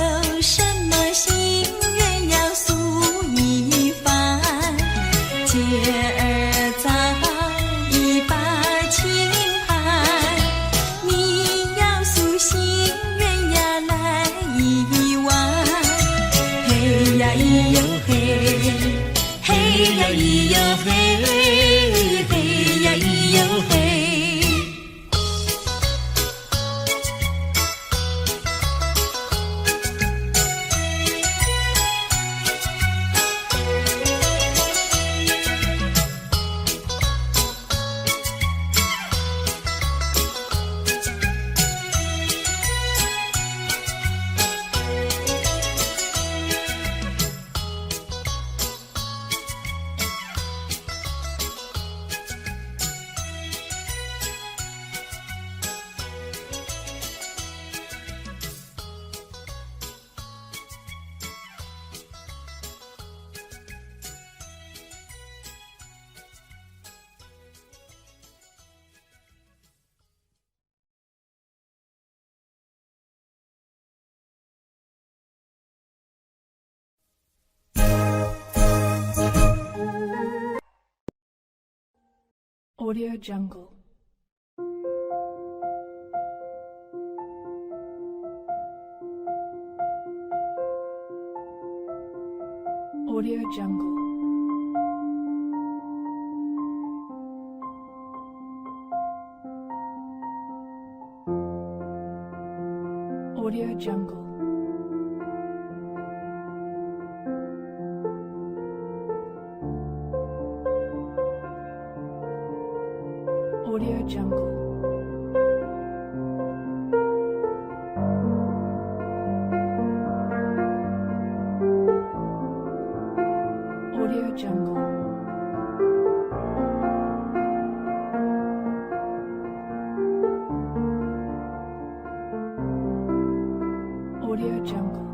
什么心愿要诉一番？姐儿早已把情盘，你要诉心愿呀来一碗。嘿呀咿哟嘿，嘿呀咿哟嘿，嘿呀咿哟嘿。Audio Jungle. Audio Jungle. Audio Jungle. Audio Jungle. Audio Jungle. Audio Jungle.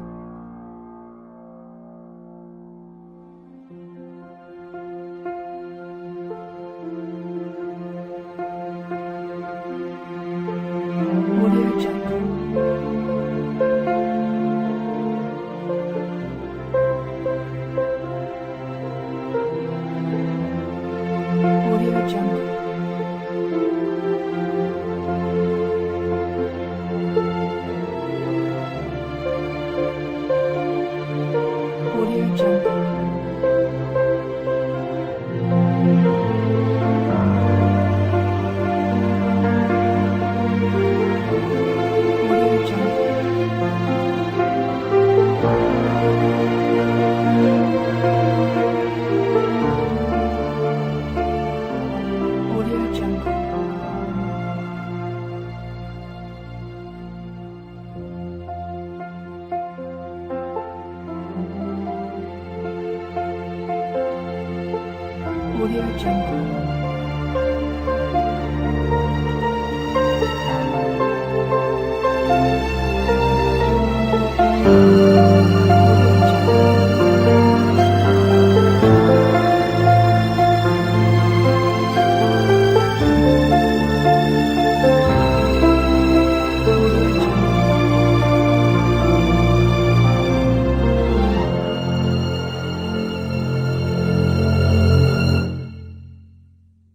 Audio Jungle.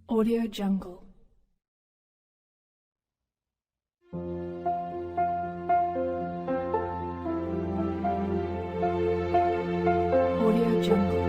Audio Jungle. Audio Jungle.